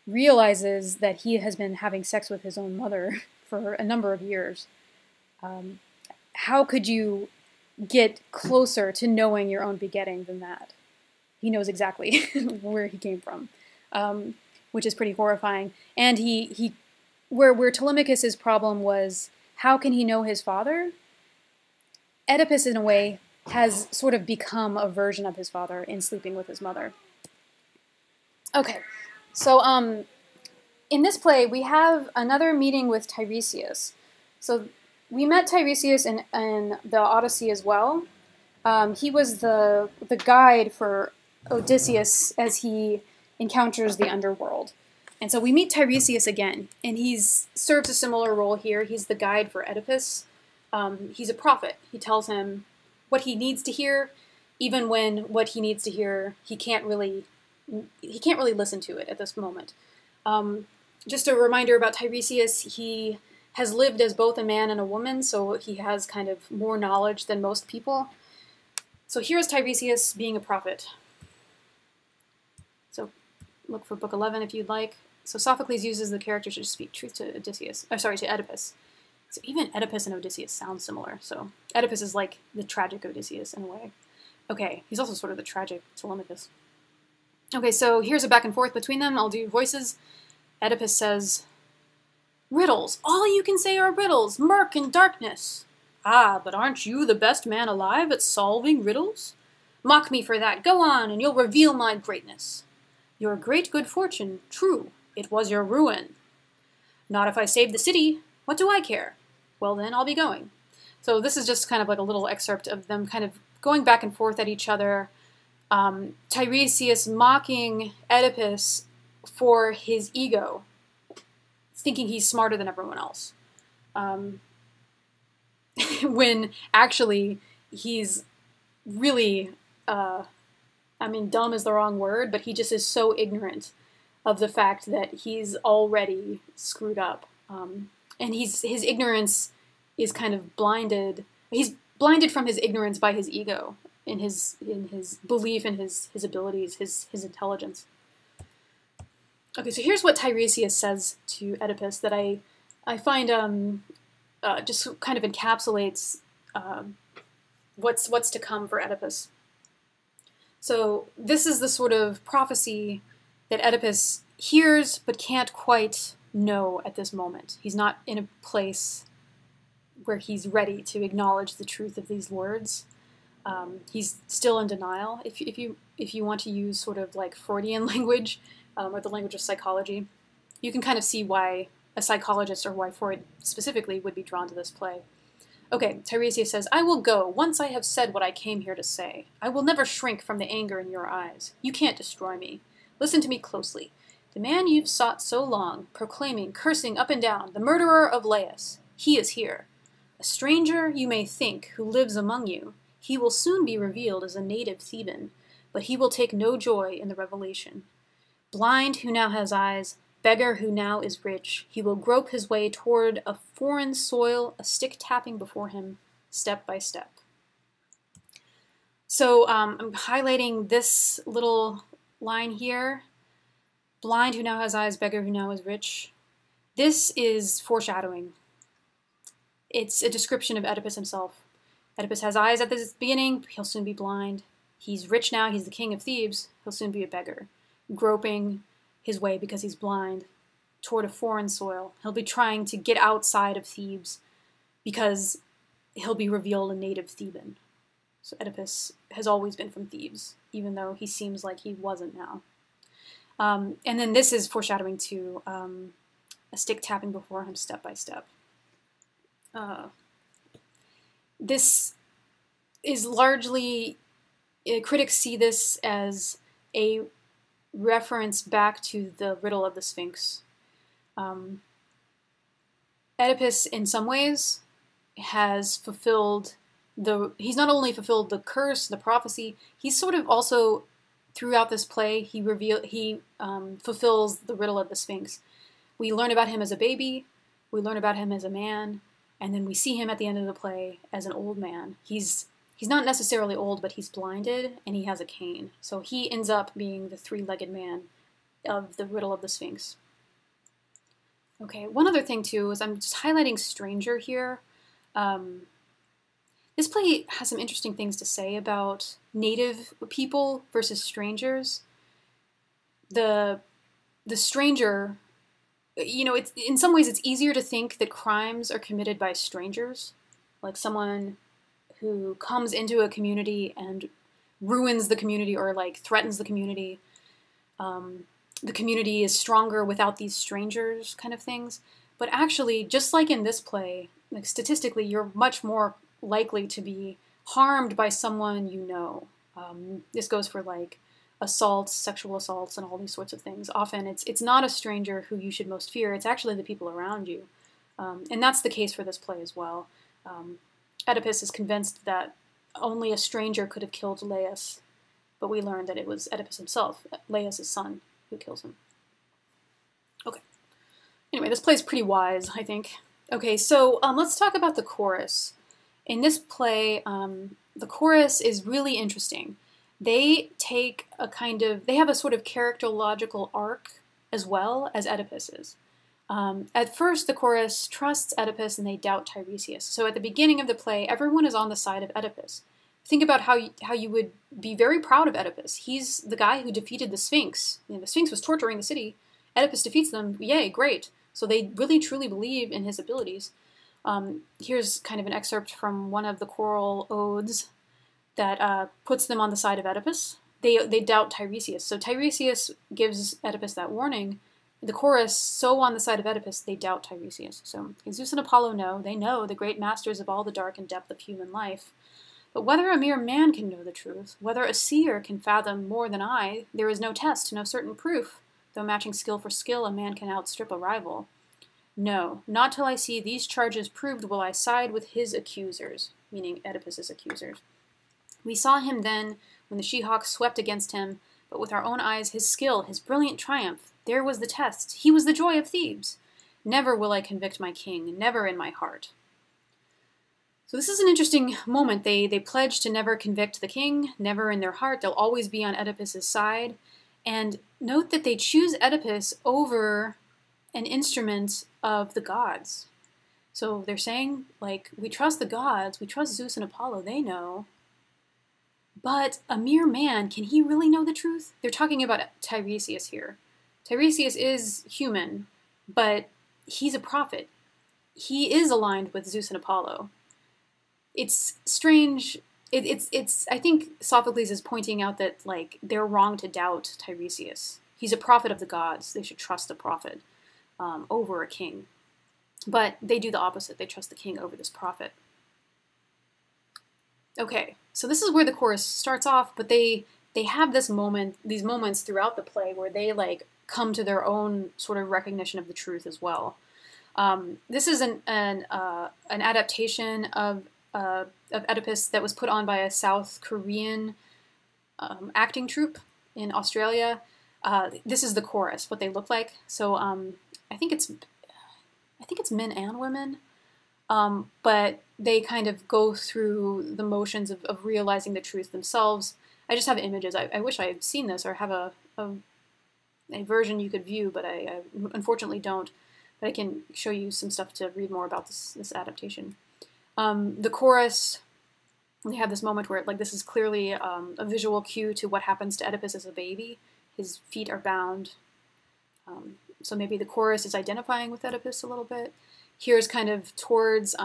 realizes that he has been having sex with his own mother for a number of years. How could you get closer to knowing your own begetting than that? He knows exactly where he came from, which is pretty horrifying. And where Telemachus's problem was, how can he know his father? Oedipus, in a way, has sort of become a version of his father in sleeping with his mother. Okay, so in this play, we have another meeting with Tiresias. So we met Tiresias in the Odyssey as well. He was the guide for Odysseus as he encounters the underworld. And so we meet Tiresias again, and he serves a similar role here. He's the guide for Oedipus. He's a prophet. He tells him what he needs to hear, even when what he needs to hear, he can't really listen to it at this moment. Just a reminder about Tiresias, he has lived as both a man and a woman, so he has kind of more knowledge than most people. So here's Tiresias being a prophet. So look for book 11 if you'd like. So Sophocles uses the characters to speak truth to to Oedipus. So even Oedipus and Odysseus sound similar. So Oedipus is like the tragic Odysseus in a way. Okay, he's also sort of the tragic Telemachus. Okay, so here's a back and forth between them. I'll do voices. Oedipus says, "Riddles, all you can say are riddles, murk and darkness. Ah, but aren't you the best man alive at solving riddles? Mock me for that, go on, and you'll reveal my greatness. Your great good fortune, true, it was your ruin. Not if I save the city, what do I care? Well then, I'll be going." So this is just kind of like a little excerpt of them kind of going back and forth at each other. Tiresias mocking Oedipus for his ego, thinking he's smarter than everyone else. When actually he's really, dumb is the wrong word, but he just is so ignorant of the fact that he's already screwed up. And his ignorance is kind of blinded. He's blinded from his ignorance by his ego, in his belief in his abilities, his intelligence. Okay, so here's what Tiresias says to Oedipus that I find just kind of encapsulates what's to come for Oedipus. So this is the sort of prophecy that Oedipus hears but can't quite know at this moment. He's not in a place where he's ready to acknowledge the truth of these words. He's still in denial. If you want to use sort of like Freudian language, or the language of psychology, you can kind of see why a psychologist, or why Freud specifically, would be drawn to this play. Okay, Tiresias says, "I will go, once I have said what I came here to say. I will never shrink from the anger in your eyes. You can't destroy me. Listen to me closely. The man you've sought so long, proclaiming, cursing up and down, the murderer of Laius, he is here. A stranger, you may think, who lives among you. He will soon be revealed as a native Theban, but he will take no joy in the revelation. Blind who now has eyes, beggar who now is rich, he will grope his way toward a foreign soil, a stick tapping before him, step by step." So I'm highlighting this little line here. Blind who now has eyes, beggar who now is rich. This is foreshadowing. It's a description of Oedipus himself. Oedipus has eyes at the beginning, he'll soon be blind. He's rich now, he's the king of Thebes, he'll soon be a beggar, groping his way because he's blind toward a foreign soil. He'll be trying to get outside of Thebes because he'll be revealed a native Theban. So Oedipus has always been from Thebes, even though he seems like he wasn't now. And then this is foreshadowing to a stick tapping before him step by step. This is largely, critics see this as a reference back to the riddle of the Sphinx. Oedipus, in some ways, has fulfilled he's not only fulfilled the curse, the prophecy, he's sort of also, throughout this play, he fulfills the riddle of the Sphinx. We learn about him as a baby, we learn about him as a man, and then we see him at the end of the play as an old man. He's not necessarily old, but he's blinded, and he has a cane. So he ends up being the three-legged man of the riddle of the Sphinx. Okay, one other thing, too, is I'm just highlighting stranger here. This play has some interesting things to say about native people versus strangers. The stranger, you know, in some ways it's easier to think that crimes are committed by strangers, like someone who comes into a community and ruins the community or like threatens the community. The community is stronger without these strangers kind of things. But actually, just like in this play, like statistically, you're much more likely to be harmed by someone you know. This goes for like assaults, sexual assaults, and all these sorts of things. Often it's not a stranger who you should most fear, it's actually the people around you. And that's the case for this play as well. Oedipus is convinced that only a stranger could have killed Laius, but we learned that it was Oedipus himself, Laius' son, who kills him. Okay. Anyway, this play is pretty wise, I think. Okay, so let's talk about the chorus. In this play, the chorus is really interesting. They have a sort of characterological arc as well as Oedipus is. At first, the chorus trusts Oedipus and they doubt Tiresias. So at the beginning of the play, everyone is on the side of Oedipus. Think about how you would be very proud of Oedipus. He's the guy who defeated the Sphinx. You know, the Sphinx was torturing the city. Oedipus defeats them. Yay, great. So they really truly believe in his abilities. Here's kind of an excerpt from one of the choral odes that puts them on the side of Oedipus. They doubt Tiresias. So Tiresias gives Oedipus that warning. The chorus, so on the side of Oedipus, they doubt Tiresias. So Zeus and Apollo know, they know, the great masters of all the dark and depth of human life. But whether a mere man can know the truth, whether a seer can fathom more than I, there is no test, no certain proof. Though matching skill for skill, a man can outstrip a rival. No, not till I see these charges proved will I side with his accusers, meaning Oedipus's accusers. We saw him then, when the she-hawk swept against him, but with our own eyes his skill, his brilliant triumph, there was the test. He was the joy of Thebes. Never will I convict my king, never in my heart. So this is an interesting moment. They pledge to never convict the king, never in their heart. They'll always be on Oedipus's side. And note that they choose Oedipus over an instrument of the gods. So they're saying, like, we trust the gods, we trust Zeus and Apollo, they know. But a mere man, can he really know the truth? They're talking about Tiresias here. Tiresias is human, but he's a prophet. He is aligned with Zeus and Apollo. It's strange. I think Sophocles is pointing out that, like, they're wrong to doubt Tiresias. He's a prophet of the gods. They should trust a prophet over a king. But they do the opposite. They trust the king over this prophet. Okay, so this is where the chorus starts off, but they have these moments throughout the play where they, like, come to their own sort of recognition of the truth as well. This is an adaptation of Oedipus that was put on by a South Korean acting troupe in Australia. This is the chorus, what they look like. So I think it's men and women, but they kind of go through the motions of realizing the truth themselves. I just have images. I wish I had seen this or have a version you could view, but I unfortunately don't. But I can show you some stuff to read more about this adaptation. The chorus, we have this moment where, like, this is clearly a visual cue to what happens to Oedipus as a baby. His feet are bound. So maybe the chorus is identifying with Oedipus a little bit. Here's kind of towards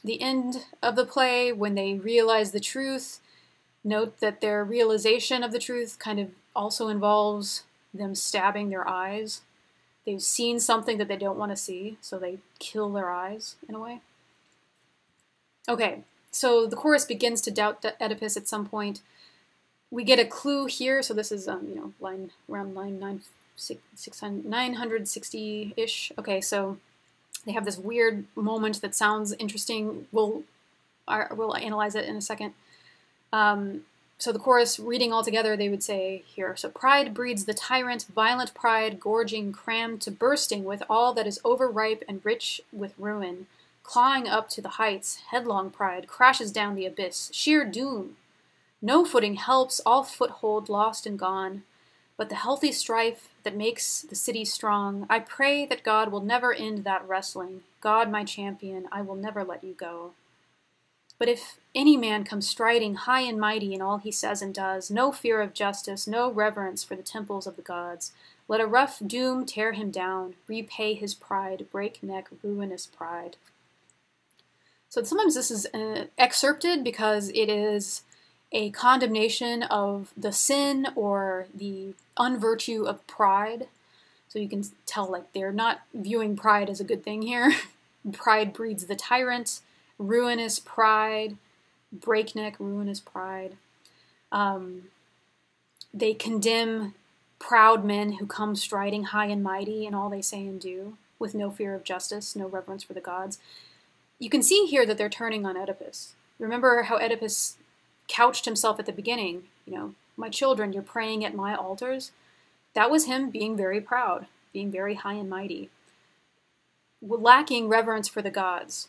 the end of the play when they realize the truth. Note that their realization of the truth kind of also involves them stabbing their eyes. They've seen something that they don't want to see, so they kill their eyes, in a way. Okay, so the chorus begins to doubt Oedipus at some point. We get a clue here, so this is, line around line 960-ish. Okay, so they have this weird moment that sounds interesting. We'll analyze it in a second. So the chorus, reading all together, they would say here, so pride breeds the tyrant, violent pride, gorging, crammed to bursting with all that is overripe and rich with ruin. Clawing up to the heights, headlong pride crashes down the abyss, sheer doom. No footing helps, all foothold lost and gone. But the healthy strife that makes the city strong, I pray that God will never end that wrestling. God, my champion, I will never let you go. But if any man comes striding high and mighty in all he says and does, no fear of justice, no reverence for the temples of the gods, let a rough doom tear him down, repay his pride, breakneck, ruinous pride. So sometimes this is excerpted because it is a condemnation of the sin or the unvirtue of pride. So you can tell, like, they're not viewing pride as a good thing here. Pride breeds the tyrant, ruinous pride, breakneck, ruinous pride. They condemn proud men who come striding high and mighty in all they say and do, with no fear of justice, no reverence for the gods. You can see here that they're turning on Oedipus. Remember how Oedipus couched himself at the beginning, my children, you're praying at my altars. That was him being very proud, being very high and mighty, lacking reverence for the gods.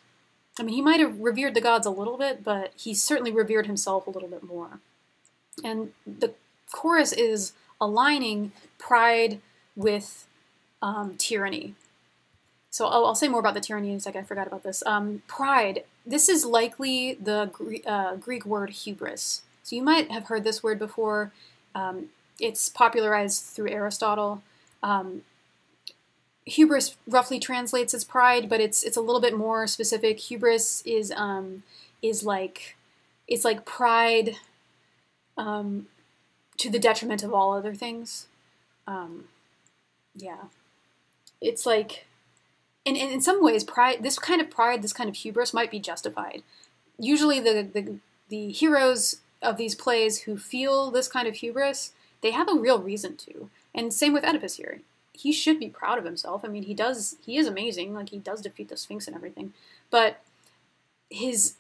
I mean, he might have revered the gods a little bit, but he certainly revered himself a little bit more. And the chorus is aligning pride with tyranny. So I'll say more about the tyranny in a second. I forgot about this. Pride. This is likely the Greek word hubris. So you might have heard this word before. It's popularized through Aristotle. Hubris roughly translates as pride, but it's a little bit more specific. Hubris is like pride to the detriment of all other things. Yeah, it's like. And in some ways, this kind of hubris might be justified. Usually the heroes of these plays who feel this kind of hubris, they have a real reason to. And same with Oedipus here. He should be proud of himself. I mean, he is amazing. Like, he does defeat the Sphinx and everything. But his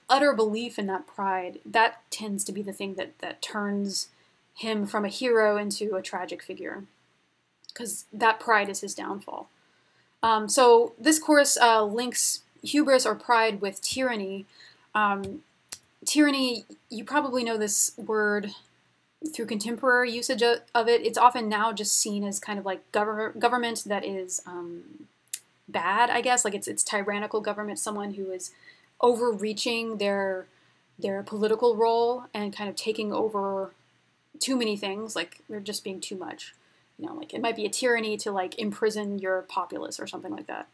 utter belief in that pride, that tends to be the thing that turns him from a hero into a tragic figure. Because that pride is his downfall. So this chorus links hubris or pride with tyranny. Tyranny, you probably know this word through contemporary usage of it. It's often now just seen as kind of like government that is bad, I guess. Like it's tyrannical government, someone who is overreaching their political role and kind of taking over too many things. Like they're just being too much. Like it might be a tyranny to like imprison your populace or something like that.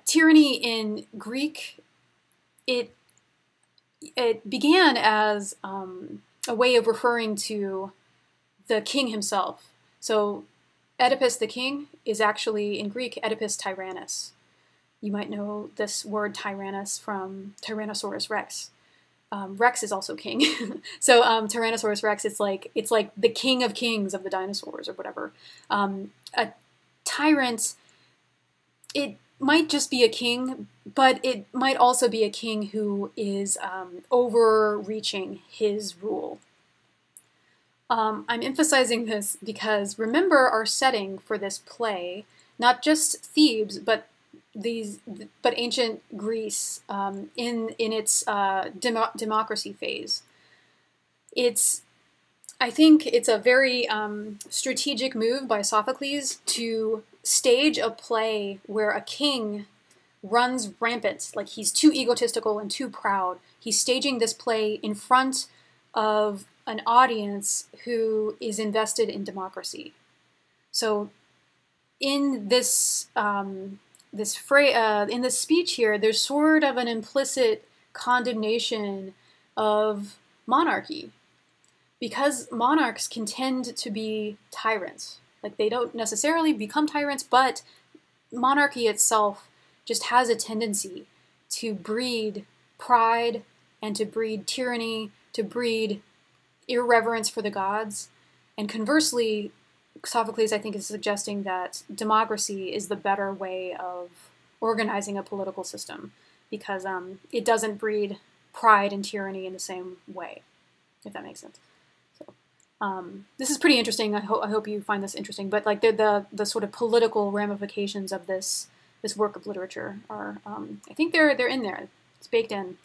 Tyranny in Greek, it began as a way of referring to the king himself. So Oedipus the King is actually in Greek Oedipus Tyrannus. You might know this word Tyrannus from Tyrannosaurus Rex. Rex is also king. So Tyrannosaurus Rex, it's like the king of kings of the dinosaurs or whatever. A tyrant, it might just be a king, but it might also be a king who is overreaching his rule. I'm emphasizing this because remember our setting for this play, not just Thebes, but ancient Greece in its democracy phase. I think it's a very strategic move by Sophocles to stage a play where a king runs rampant, like he's too egotistical and too proud. He's staging this play in front of an audience who is invested in democracy. So in this in this speech here, there's sort of an implicit condemnation of monarchy, because monarchs can tend to be tyrants. Like, they don't necessarily become tyrants, but monarchy itself just has a tendency to breed pride and to breed tyranny, to breed irreverence for the gods. And conversely, Sophocles, I think, is suggesting that democracy is the better way of organizing a political system, because it doesn't breed pride and tyranny in the same way, if that makes sense. So this is pretty interesting. I hope you find this interesting. But like the sort of political ramifications of this work of literature are, I think they're in there. It's baked in.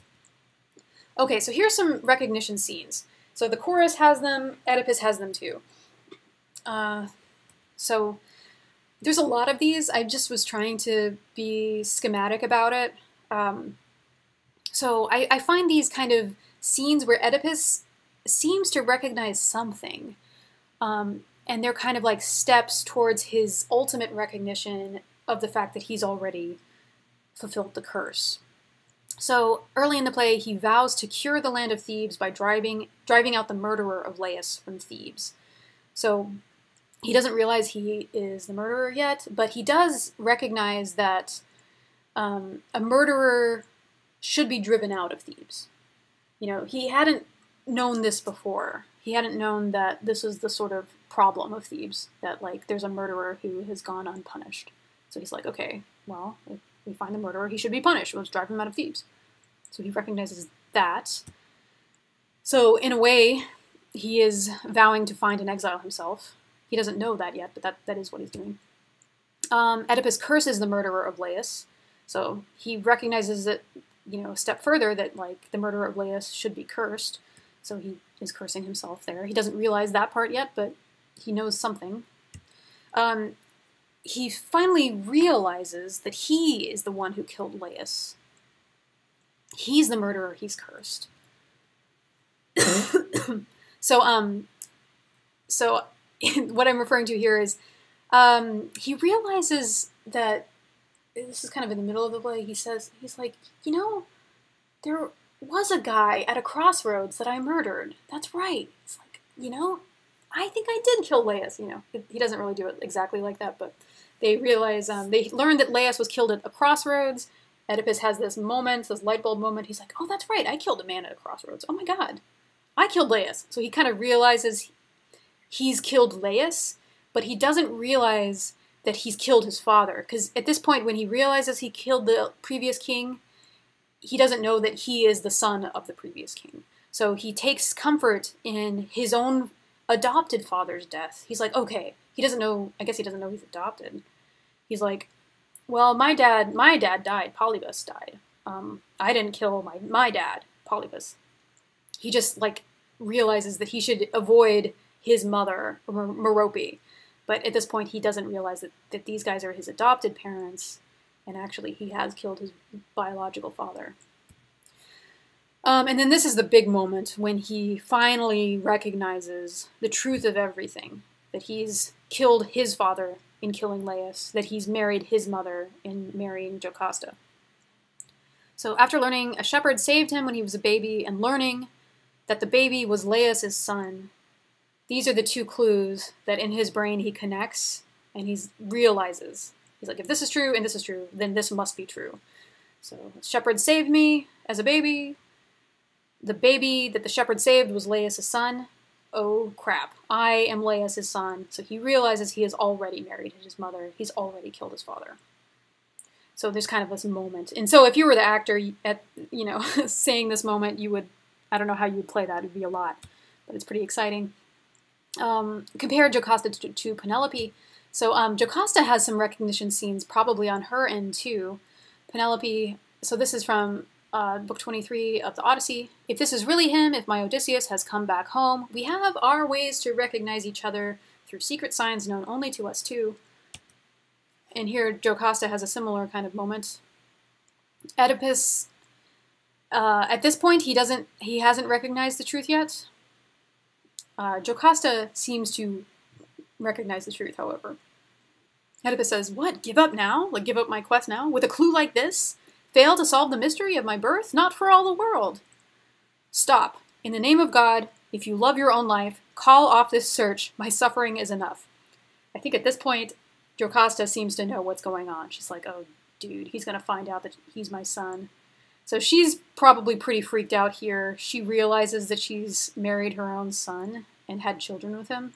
Okay, so here's some recognition scenes. So the chorus has them. Oedipus has them too. So there's a lot of these. I just was trying to be schematic about it. So I find these kind of scenes where Oedipus seems to recognize something, and they're kind of like steps towards his ultimate recognition of the fact that he's already fulfilled the curse. So early in the play, he vows to cure the land of Thebes by driving out the murderer of Laius from Thebes. So he doesn't realize he is the murderer yet, but he does recognize that a murderer should be driven out of Thebes. You know, he hadn't known this before. He hadn't known that this was the sort of problem of Thebes, that like there's a murderer who has gone unpunished. So he's like, okay, well, if we find the murderer, he should be punished. Let's drive him out of Thebes. So he recognizes that. So in a way, he is vowing to find and exile himself. He doesn't know that yet, but that is what he's doing. Oedipus curses the murderer of Laius. So he recognizes it, you know, a step further, that like the murderer of Laius should be cursed. So he is cursing himself there. He doesn't realize that part yet, but he knows something. He finally realizes that he is the one who killed Laius. He's the murderer, he's cursed. So what I'm referring to here is he realizes that, this is kind of in the middle of the play, he's like, you know, there was a guy at a crossroads that I murdered. That's right. It's like, you know, I think I did kill Laius, you know. He doesn't really do it exactly like that, but they realize, they learn that Laius was killed at a crossroads. Oedipus has this moment, this light bulb moment. He's like, oh, that's right, I killed a man at a crossroads. Oh my god, I killed Laius. So he kind of realizes he's killed Laius, but he doesn't realize that he's killed his father. Because at this point, when he realizes he killed the previous king, he doesn't know that he is the son of the previous king. So he takes comfort in his own adopted father's death. He's like, okay, he doesn't know, I guess he doesn't know he's adopted. He's like, well, my dad died, Polybus died. I didn't kill my dad, Polybus. He just, like, realizes that he should avoid his mother, Merope. But at this point, he doesn't realize that these guys are his adopted parents, and actually he has killed his biological father. And then this is the big moment when he finally recognizes the truth of everything, that he's killed his father in killing Laius, that he's married his mother in marrying Jocasta. So after learning a shepherd saved him when he was a baby, and learning that the baby was Laius' son, these are the two clues that in his brain he connects, and he realizes. He's like, if this is true and this is true, then this must be true. So, shepherd saved me as a baby. The baby that the shepherd saved was Laius' son. Oh crap, I am Laius' son. So he realizes he has already married his mother. He's already killed his father. So there's kind of this moment. And so if you were the actor at, you know, saying this moment, you would, I don't know how you would play that. It would be a lot, but it's pretty exciting. Compare Jocasta to Penelope. So Jocasta has some recognition scenes probably on her end too. Penelope, so this is from book 23 of the Odyssey. If this is really him, if my Odysseus has come back home, we have our ways to recognize each other through secret signs known only to us two. And here Jocasta has a similar kind of moment. Oedipus, at this point, he hasn't recognized the truth yet. Jocasta seems to recognize the truth, however. Oedipus says, what, give up now? Like, give up my quest now? With a clue like this? Fail to solve the mystery of my birth? Not for all the world. Stop. In the name of God, If you love your own life, call off this search. My suffering is enough. I think at this point, Jocasta seems to know what's going on. She's like, oh, dude, he's going to find out that he's my son. So she's probably pretty freaked out here. She realizes that she's married her own son and had children with him.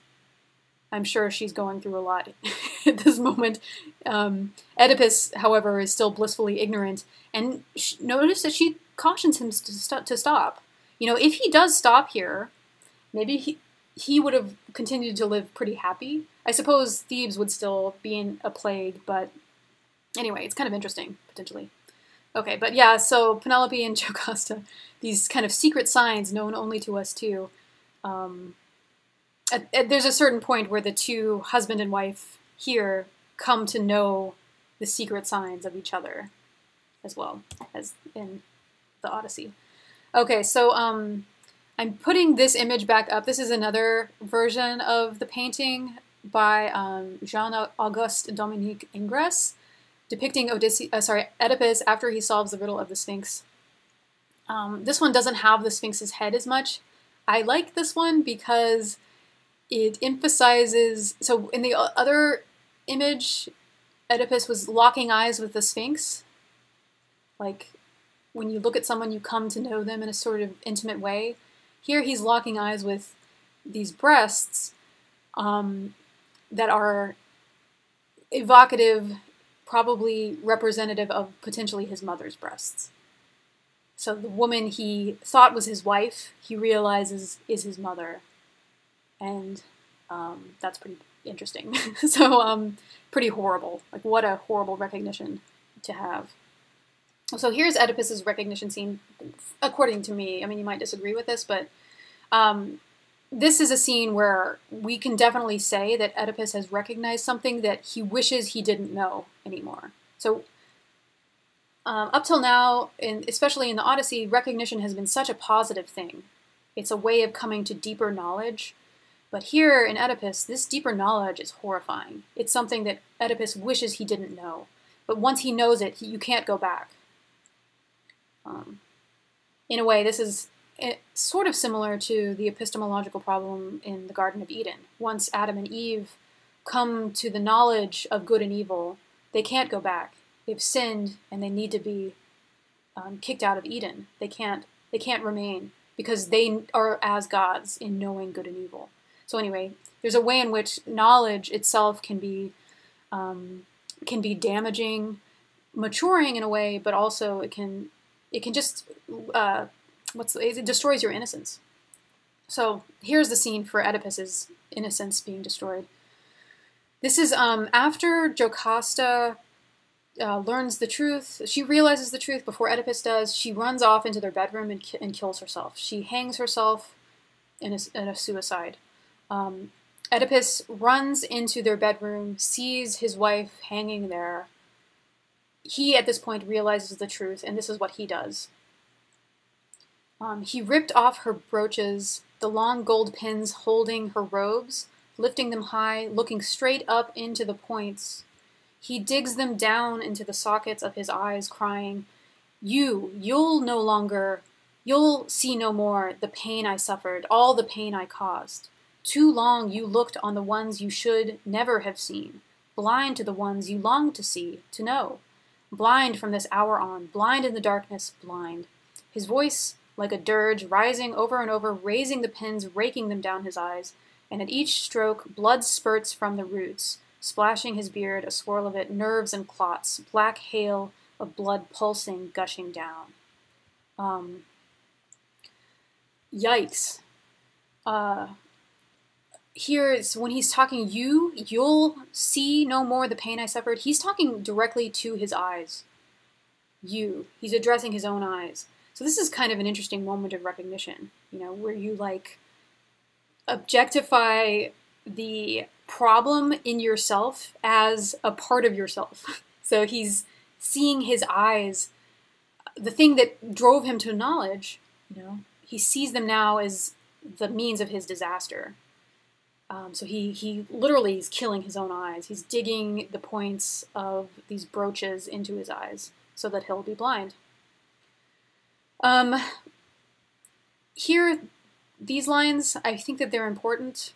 I'm sure she's going through a lot at this moment. Oedipus, however, is still blissfully ignorant, and notice that she cautions him to stop. You know, if he does stop here, maybe he would have continued to live pretty happy. I suppose Thebes would still be in a plague, but anyway, it's kind of interesting, potentially. Okay, but yeah, so Penelope and Jocasta, these kind of secret signs known only to us two. There's a certain point where the two husband and wife here come to know the secret signs of each other as well as in the Odyssey. Okay, so I'm putting this image back up. This is another version of the painting by Jean-Auguste Dominique Ingres, depicting Oedipus after he solves the riddle of the Sphinx. This one doesn't have the Sphinx's head as much. I like this one because it emphasizes, so in the other image, Oedipus was locking eyes with the Sphinx. Like, when you look at someone, you come to know them in a sort of intimate way. Here he's locking eyes with these breasts that are evocative, probably representative of potentially his mother's breasts. So the woman he thought was his wife, he realizes is his mother. And that's pretty interesting. So pretty horrible. Like, what a horrible recognition to have. So here's Oedipus's recognition scene, according to me. I mean, you might disagree with this, but this is a scene where we can definitely say that Oedipus has recognized something that he wishes he didn't know anymore. So up till now, especially in the Odyssey, recognition has been such a positive thing. It's a way of coming to deeper knowledge. But here in Oedipus, this deeper knowledge is horrifying. It's something that Oedipus wishes he didn't know. But once he knows it, you can't go back. In a way, this is sort of similar to the epistemological problem in the Garden of Eden. Once Adam and Eve come to the knowledge of good and evil, they can't go back. They've sinned, and they need to be kicked out of Eden. They can't remain because they are as gods in knowing good and evil. So anyway, there's a way in which knowledge itself can be damaging, maturing in a way, but also it can just it destroys your innocence. So here's the scene for Oedipus's innocence being destroyed. This is after Jocasta learns the truth. She realizes the truth before Oedipus does. She runs off into their bedroom and kills herself. She hangs herself in a suicide. Oedipus runs into their bedroom, sees his wife hanging there. He, at this point, realizes the truth, and this is what he does. He ripped off her brooches, the long gold pins holding her robes, lifting them high, looking straight up into the points. He digs them down into the sockets of his eyes, crying, you'll see no more the pain I suffered, all the pain I caused. Too long you looked on the ones you should never have seen, blind to the ones you longed to see, to know. Blind from this hour on, blind in the darkness, blind. His voice, like a dirge, rising over and over, raising the pins, raking them down his eyes, and at each stroke blood spurts from the roots, splashing his beard, a swirl of it, nerves and clots, black hail of blood pulsing, gushing down. Yikes. Here is when he's talking, you'll see no more the pain I suffered. He's talking directly to his eyes. He's addressing his own eyes. So this is kind of an interesting moment of recognition, where you like objectify the problem in yourself as a part of yourself. So he's seeing his eyes, the thing that drove him to knowledge, he sees them now as the means of his disaster. So he literally is killing his own eyes. He's digging the points of these brooches into his eyes so that he'll be blind. Here, these lines, I think that they're important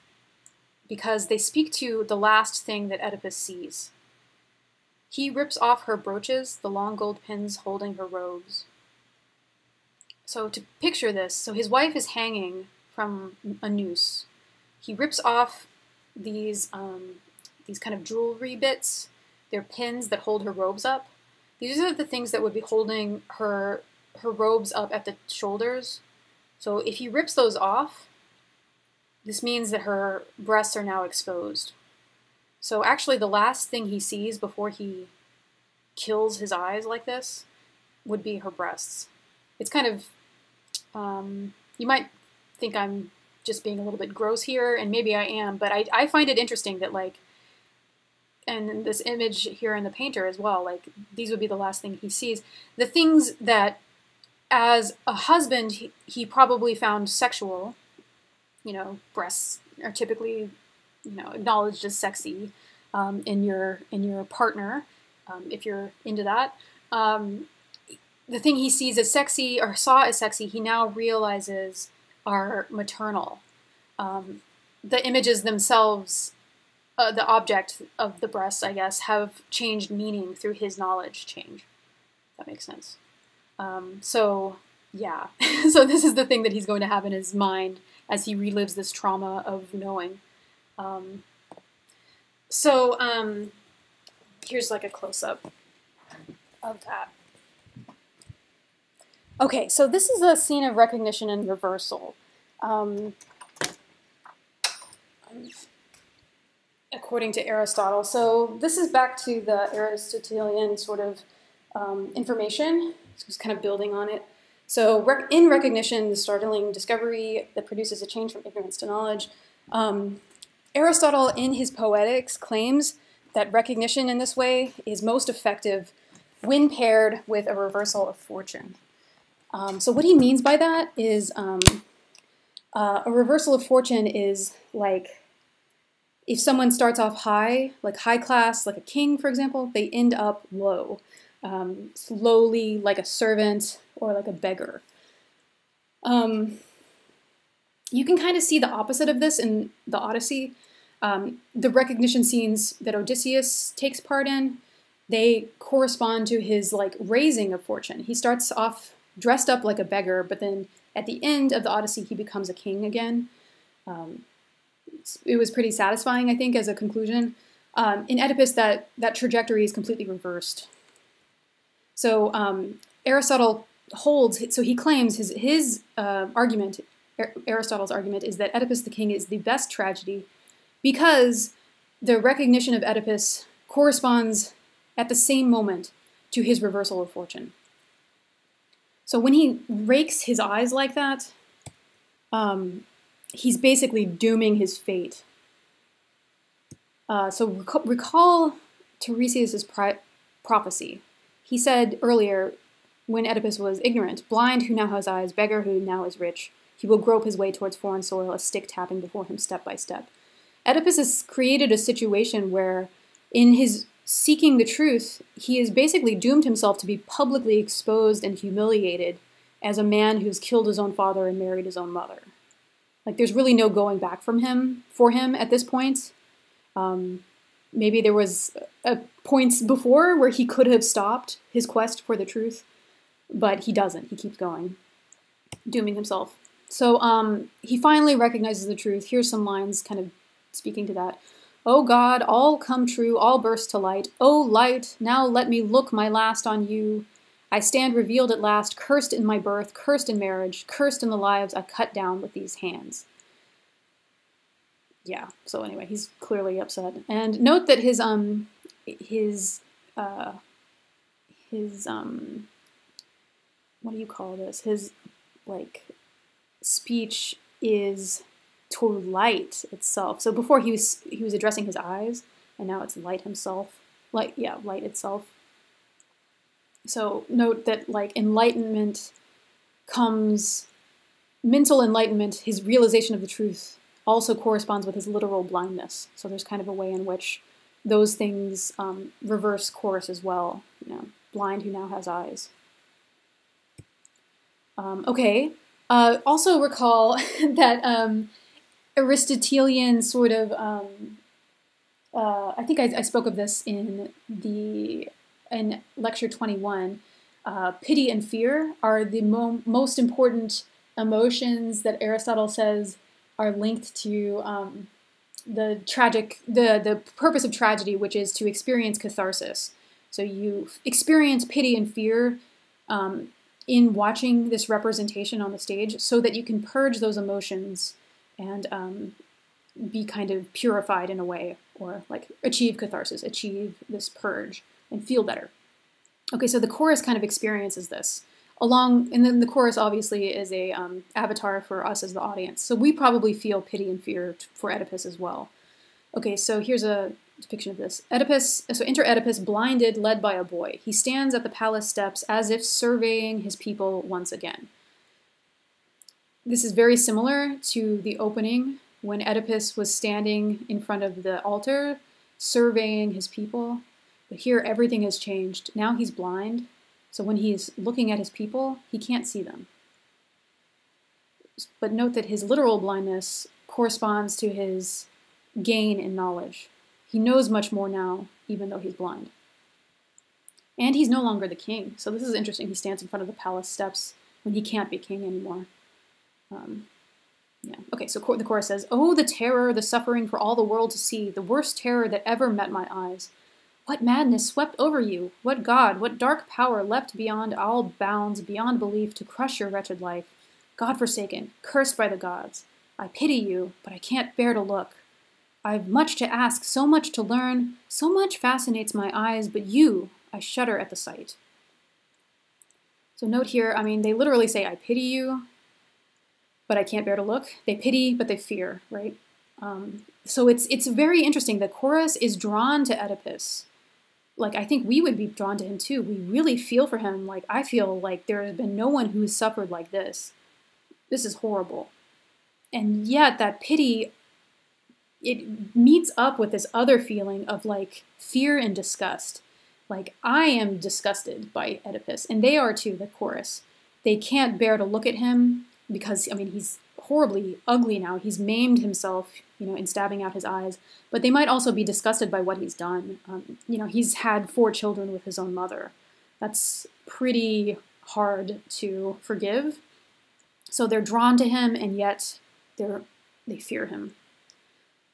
because they speak to the last thing that Oedipus sees. He rips off her brooches, the long gold pins holding her robes. So to picture this, so his wife is hanging from a noose. He rips off these kind of jewelry bits. They're pins that hold her robes up. These are the things that would be holding her robes up at the shoulders. So if he rips those off, this means that her breasts are now exposed. So actually the last thing he sees before he kills his eyes like this would be her breasts. It's kind of, you might think I'm just being a little bit gross here, and maybe I am, but I find it interesting that, like, and this image here in the painter as well, like, these would be the last thing he sees. The things that, as a husband, he probably found sexual, you know, breasts are typically, you know, acknowledged as sexy in your partner, if you're into that. The thing he sees as sexy, or saw as sexy, he now realizes are maternal. The images themselves, the object of the breasts, I guess, have changed meaning through his knowledge change. That makes sense. So, yeah. So this is the thing that he's going to have in his mind as he relives this trauma of knowing. Here's like a close-up of that. Okay, so this is a scene of recognition and reversal. According to Aristotle. So this is back to the Aristotelian sort of information. So it's kind of building on it. So in recognition, the startling discovery that produces a change from ignorance to knowledge. Aristotle, in his Poetics, claims that recognition in this way is most effective when paired with a reversal of fortune. So what he means by that is a reversal of fortune is like if someone starts off high, like high class, like a king, for example, they end up low, slowly, like a servant or like a beggar. You can kind of see the opposite of this in the Odyssey. The recognition scenes that Odysseus takes part in, they correspond to his like raising of fortune. He starts off dressed up like a beggar, but then at the end of the Odyssey, he becomes a king again. It was pretty satisfying, I think, as a conclusion. In Oedipus, that trajectory is completely reversed. So Aristotle holds, so he claims his argument, Aristotle's argument, is that Oedipus the King is the best tragedy because the recognition of Oedipus corresponds at the same moment to his reversal of fortune. So when he rakes his eyes like that, he's basically dooming his fate. So recall Tiresias' prophecy. He said earlier, when Oedipus was ignorant, blind who now has eyes, beggar who now is rich, he will grope his way towards foreign soil, a stick tapping before him step by step. Oedipus has created a situation where, in his seeking the truth, he has basically doomed himself to be publicly exposed and humiliated as a man who's killed his own father and married his own mother. Like, there's really no going back for him at this point. Maybe there was points before where he could have stopped his quest for the truth, but he doesn't. He keeps going, dooming himself. So he finally recognizes the truth. Here's some lines kind of speaking to that. O God, all come true, all burst to light. O light, now let me look my last on you. I stand revealed at last, cursed in my birth, cursed in marriage, cursed in the lives I cut down with these hands. Yeah, so anyway, he's clearly upset. And note that his what do you call this? His, like, speech is to light itself. So before he was addressing his eyes, and now it's light himself. Light itself. So note that, like, enlightenment comes, mental enlightenment, his realization of the truth also corresponds with his literal blindness. So there's kind of a way in which those things reverse course as well. You know, blind who now has eyes. Okay, Also recall that Aristotelian sort of, I think I spoke of this in lecture 21, pity and fear are the most important emotions that Aristotle says are linked to the purpose of tragedy, which is to experience catharsis. So you experience pity and fear in watching this representation on the stage so that you can purge those emotions and be kind of purified in a way, or like achieve catharsis, achieve this purge and feel better. Okay, so the chorus kind of experiences this and then the chorus obviously is a avatar for us as the audience. So we probably feel pity and fear for Oedipus as well. Okay, so here's a depiction of this. Enter Oedipus, blinded, led by a boy. He stands at the palace steps as if surveying his people once again. This is very similar to the opening when Oedipus was standing in front of the altar, surveying his people. But here everything has changed. Now he's blind. So when he's looking at his people, he can't see them. But note that his literal blindness corresponds to his gain in knowledge. He knows much more now, even though he's blind. And he's no longer the king. So this is interesting. He stands in front of the palace steps when he can't be king anymore. Yeah. Okay, so the chorus says, "Oh, the terror, the suffering for all the world to see, the worst terror that ever met my eyes. What madness swept over you? What god, what dark power leapt beyond all bounds, beyond belief, to crush your wretched life? God-forsaken, cursed by the gods. I pity you, but I can't bear to look. I've much to ask, so much to learn, so much fascinates my eyes, but you, I shudder at the sight." So note here, I mean, they literally say, "I pity you, but I can't bear to look." They pity, but they fear, right? So it's very interesting. The chorus is drawn to Oedipus. Like, I think we would be drawn to him too. We really feel for him. Like, I feel like there has been no one who has suffered like this. This is horrible. And yet that pity, it meets up with this other feeling of like fear and disgust. Like, I am disgusted by Oedipus, and they are too, the chorus. They can't bear to look at him because, I mean, he's horribly ugly now. He's maimed himself, you know, in stabbing out his eyes. But they might also be disgusted by what he's done. You know, he's had 4 children with his own mother. That's pretty hard to forgive. So they're drawn to him, and yet they fear him.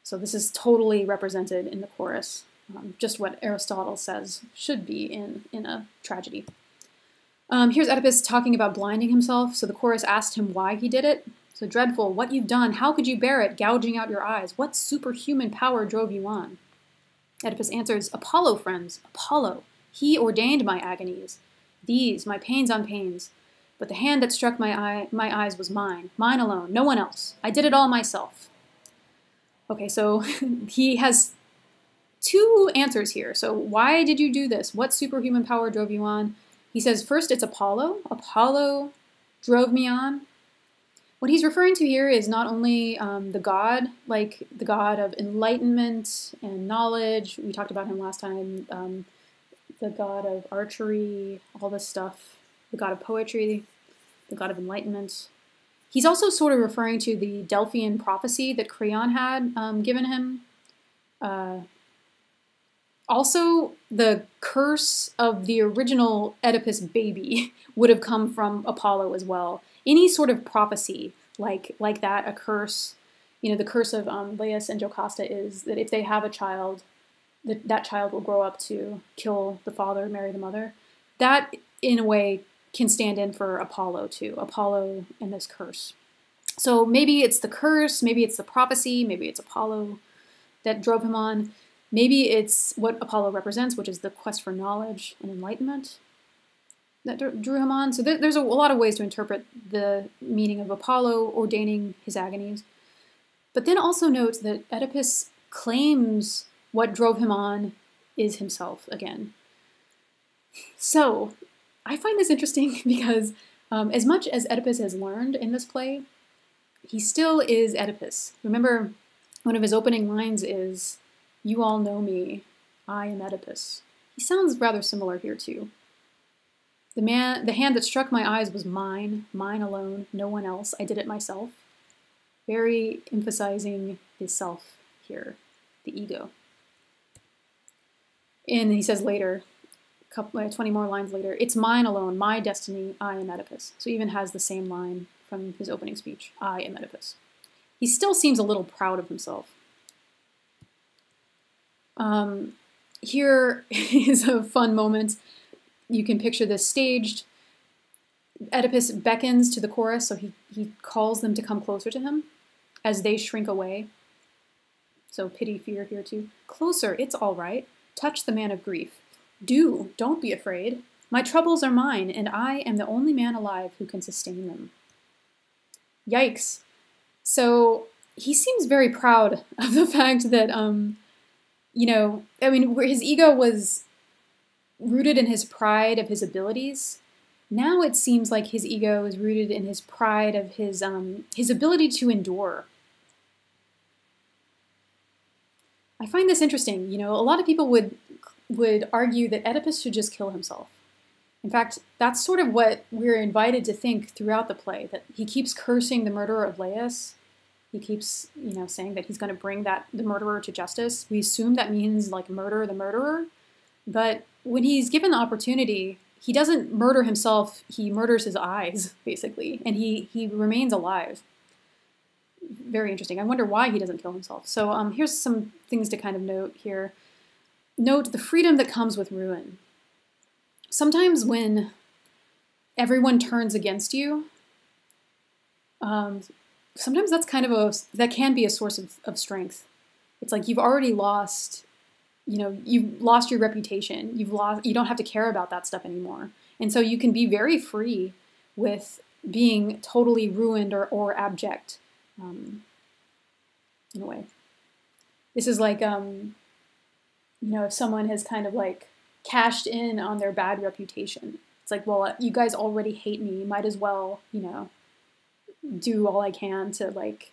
So this is totally represented in the chorus, just what Aristotle says should be in a tragedy. Here's Oedipus talking about blinding himself. So the chorus asked him why he did it. So, "Dreadful, what you've done, how could you bear it, gouging out your eyes? What superhuman power drove you on?" Oedipus answers, "Apollo, friends, Apollo. He ordained my agonies. These, my pains on pains. But the hand that struck my eyes was mine alone, no one else. I did it all myself." Okay, so he has 2 answers here. So why did you do this? What superhuman power drove you on? He says, first, it's Apollo. Apollo drove me on. What he's referring to here is not only the god, like the god of enlightenment and knowledge. We talked about him last time. The god of archery, all this stuff. The god of poetry, the god of enlightenment. He's also sort of referring to the Delphian prophecy that Creon had given him. Also, the curse of the original Oedipus baby would have come from Apollo as well. Any sort of prophecy like that, a curse, you know, the curse of Laius and Jocasta is that if they have a child, that child will grow up to kill the father, marry the mother. That, in a way, can stand in for Apollo too, Apollo and this curse. So maybe it's the curse, maybe it's the prophecy, maybe it's Apollo that drove him on. Maybe it's what Apollo represents, which is the quest for knowledge and enlightenment that drew him on. So there's a lot of ways to interpret the meaning of Apollo ordaining his agonies. But then also note that Oedipus claims what drove him on is himself again. So I find this interesting because as much as Oedipus has learned in this play, he still is Oedipus. Remember, one of his opening lines is, "You all know me, I am Oedipus." He sounds rather similar here too. The hand that struck my eyes was mine, mine alone, no one else. I did it myself. Very emphasizing the self here, the ego. And he says later, 20 more lines later, it's mine alone, my destiny, I am Oedipus. So he even has the same line from his opening speech, I am Oedipus. He still seems a little proud of himself. Here is a fun moment. You can picture this staged. Oedipus beckons to the chorus, so he calls them to come closer to him as they shrink away. So pity, fear here too. Closer, it's all right. Touch the man of grief. Don't be afraid. My troubles are mine, and I am the only man alive who can sustain them. Yikes. So he seems very proud of the fact that, you know, I mean, where his ego was rooted in his pride of his abilities, now it seems like his ego is rooted in his pride of his ability to endure. I find this interesting. You know, a lot of people would argue that Oedipus should just kill himself. In fact, that's sort of what we're invited to think throughout the play, that he keeps cursing the murderer of Laius. He keeps, you know, saying that he's going to bring the murderer to justice. We assume that means, like, murder the murderer. But when he's given the opportunity, he doesn't murder himself. He murders his eyes, basically, and he remains alive. Very interesting. I wonder why he doesn't kill himself. So here's some things to kind of note here. Note the freedom that comes with ruin. Sometimes when everyone turns against you, sometimes that's kind of that can be a source of strength. It's like you've already lost, you know, you've lost your reputation. You don't have to care about that stuff anymore. And so you can be very free with being totally ruined or abject, in a way. This is like, you know, if someone has kind of like cashed in on their bad reputation. It's like, well, you guys already hate me. Might as well, you know, do all I can to like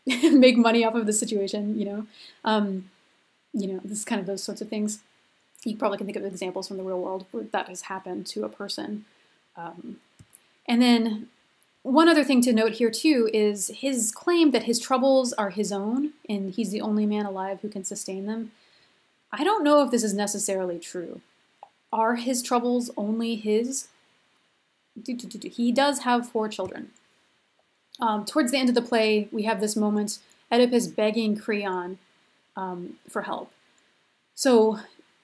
make money off of the situation, you know. You know, this is kind of those sorts of things. You probably can think of examples from the real world where that has happened to a person. And then one other thing to note here too is his claim that his troubles are his own and he's the only man alive who can sustain them. I don't know if this is necessarily true. Are his troubles only his? He does have 4 children. Towards the end of the play, we have this moment, Oedipus begging Creon for help. So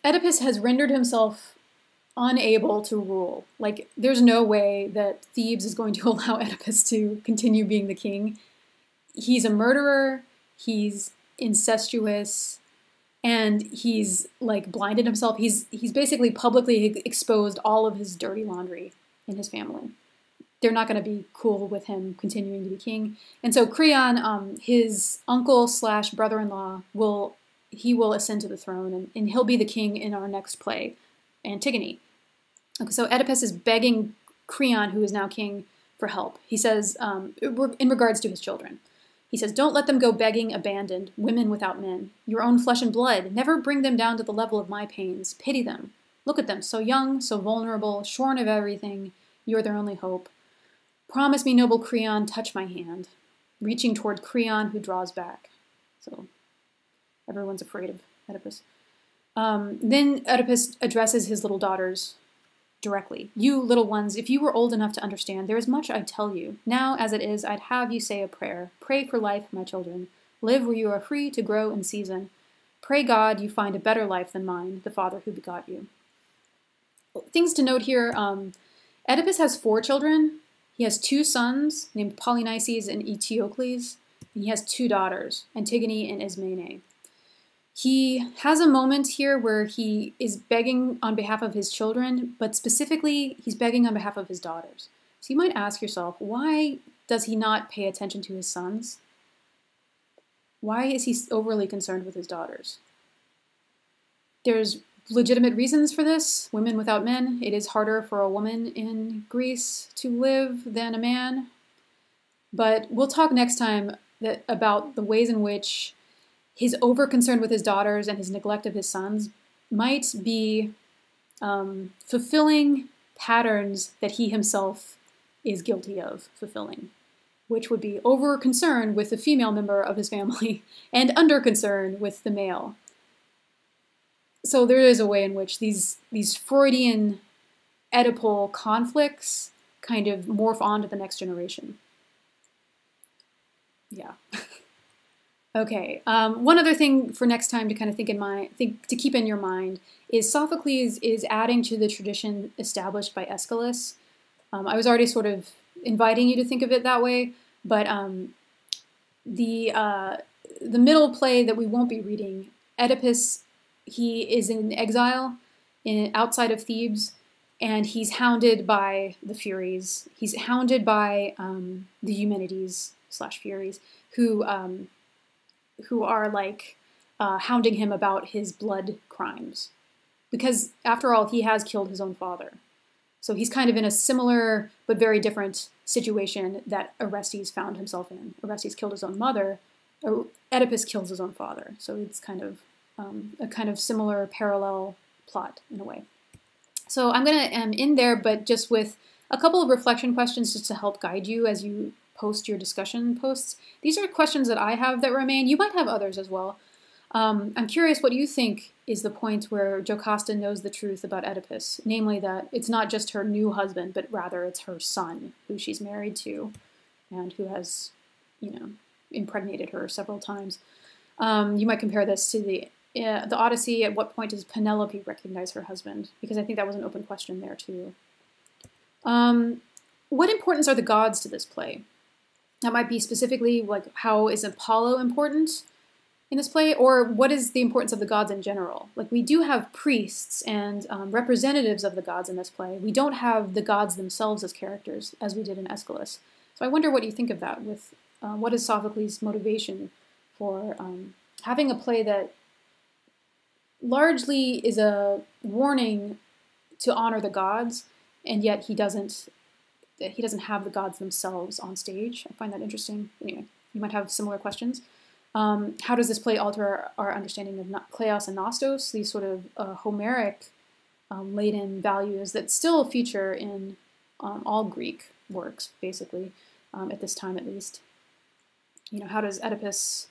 Oedipus has rendered himself unable to rule. Like, there's no way that Thebes is going to allow Oedipus to continue being the king. He's a murderer, he's incestuous, and he's like blinded himself. He's basically publicly exposed all of his dirty laundry in his family. They're not going to be cool with him continuing to be king. And so Creon, his uncle / brother-in-law, will ascend to the throne, and he'll be the king in our next play, Antigone. Okay, so Oedipus is begging Creon, who is now king, for help. He says, in regards to his children, he says, don't let them go begging, abandoned, women without men. Your own flesh and blood, never bring them down to the level of my pains. Pity them. Look at them, so young, so vulnerable, shorn of everything. You're their only hope. Promise me, noble Creon, touch my hand. Reaching toward Creon, who draws back. So everyone's afraid of Oedipus. Then Oedipus addresses his little daughters directly. You little ones, if you were old enough to understand, there is much I'd tell you. Now, as it is, I'd have you say a prayer. Pray for life, my children. Live where you are free to grow in season. Pray God you find a better life than mine, the father who begot you. Things to note here, Oedipus has 4 children. He has 2 sons named Polynices and Eteocles, and he has 2 daughters, Antigone and Ismene. He has a moment here where he is begging on behalf of his children, but specifically he's begging on behalf of his daughters. So you might ask yourself, why does he not pay attention to his sons? Why is he overly concerned with his daughters? There's legitimate reasons for this. Women without men. It is harder for a woman in Greece to live than a man. But we'll talk next time about the ways in which his over-concern with his daughters and his neglect of his sons might be fulfilling patterns that he himself is guilty of fulfilling, which would be over concern with the female member of his family and under concern with the male. So there is a way in which these Freudian Oedipal conflicts kind of morph onto the next generation. Yeah. Okay. One other thing for next time to kind of to keep in your mind is Sophocles is adding to the tradition established by Aeschylus. I was already sort of inviting you to think of it that way, but the middle play that we won't be reading, Oedipus, he is in exile outside of Thebes, and he's hounded by the Furies. He's hounded by the Eumenides / Furies, who are like hounding him about his blood crimes. Because after all, he has killed his own father. So he's kind of in a similar but very different situation that Orestes found himself in. Orestes killed his own mother. Oedipus kills his own father. So it's kind of a kind of similar parallel plot in a way. So I'm going to end there, but just with a couple of reflection questions just to help guide you as you post your discussion posts. These are questions that I have that remain. You might have others as well. I'm curious what you think is the point where Jocasta knows the truth about Oedipus, namely that it's not just her new husband, but rather it's her son, who she's married to, and who has, impregnated her several times. You might compare this to the Odyssey. At what point does Penelope recognize her husband? Because I think that was an open question there too. What importance are the gods to this play? That might be specifically like, how is Apollo important in this play, or what is the importance of the gods in general? Like, we do have priests and representatives of the gods in this play. We don't have the gods themselves as characters, as we did in Aeschylus. So I wonder what you think of that. With what is Sophocles' motivation for having a play that largely is a warning to honor the gods, and yet he doesn't have the gods themselves on stage? I find that interesting. Anyway, you might have similar questions. How does this play alter our understanding of Kleos and Nostos, these sort of Homeric laden values that still feature in all Greek works, basically, at this time at least? How does Oedipus,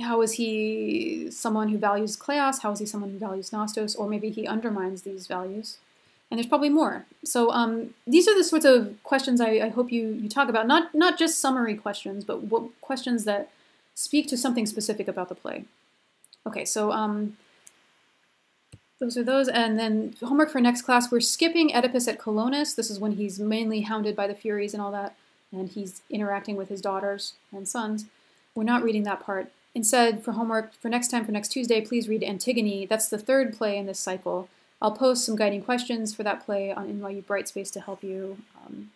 how is he someone who values Kleos? How is he someone who values Nostos? Or maybe he undermines these values. And there's probably more. So these are the sorts of questions I hope you talk about. Not just summary questions, but questions that speak to something specific about the play. Okay, so those are those. And then homework for next class, we're skipping Oedipus at Colonus. This is when he's mainly hounded by the Furies and all that, and he's interacting with his daughters and sons. We're not reading that part. Instead, for homework for next time, for next Tuesday, please read Antigone. That's the third play in this cycle. I'll post some guiding questions for that play on NYU Brightspace to help you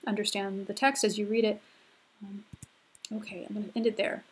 understand the text as you read it. Okay, I'm going to end it there.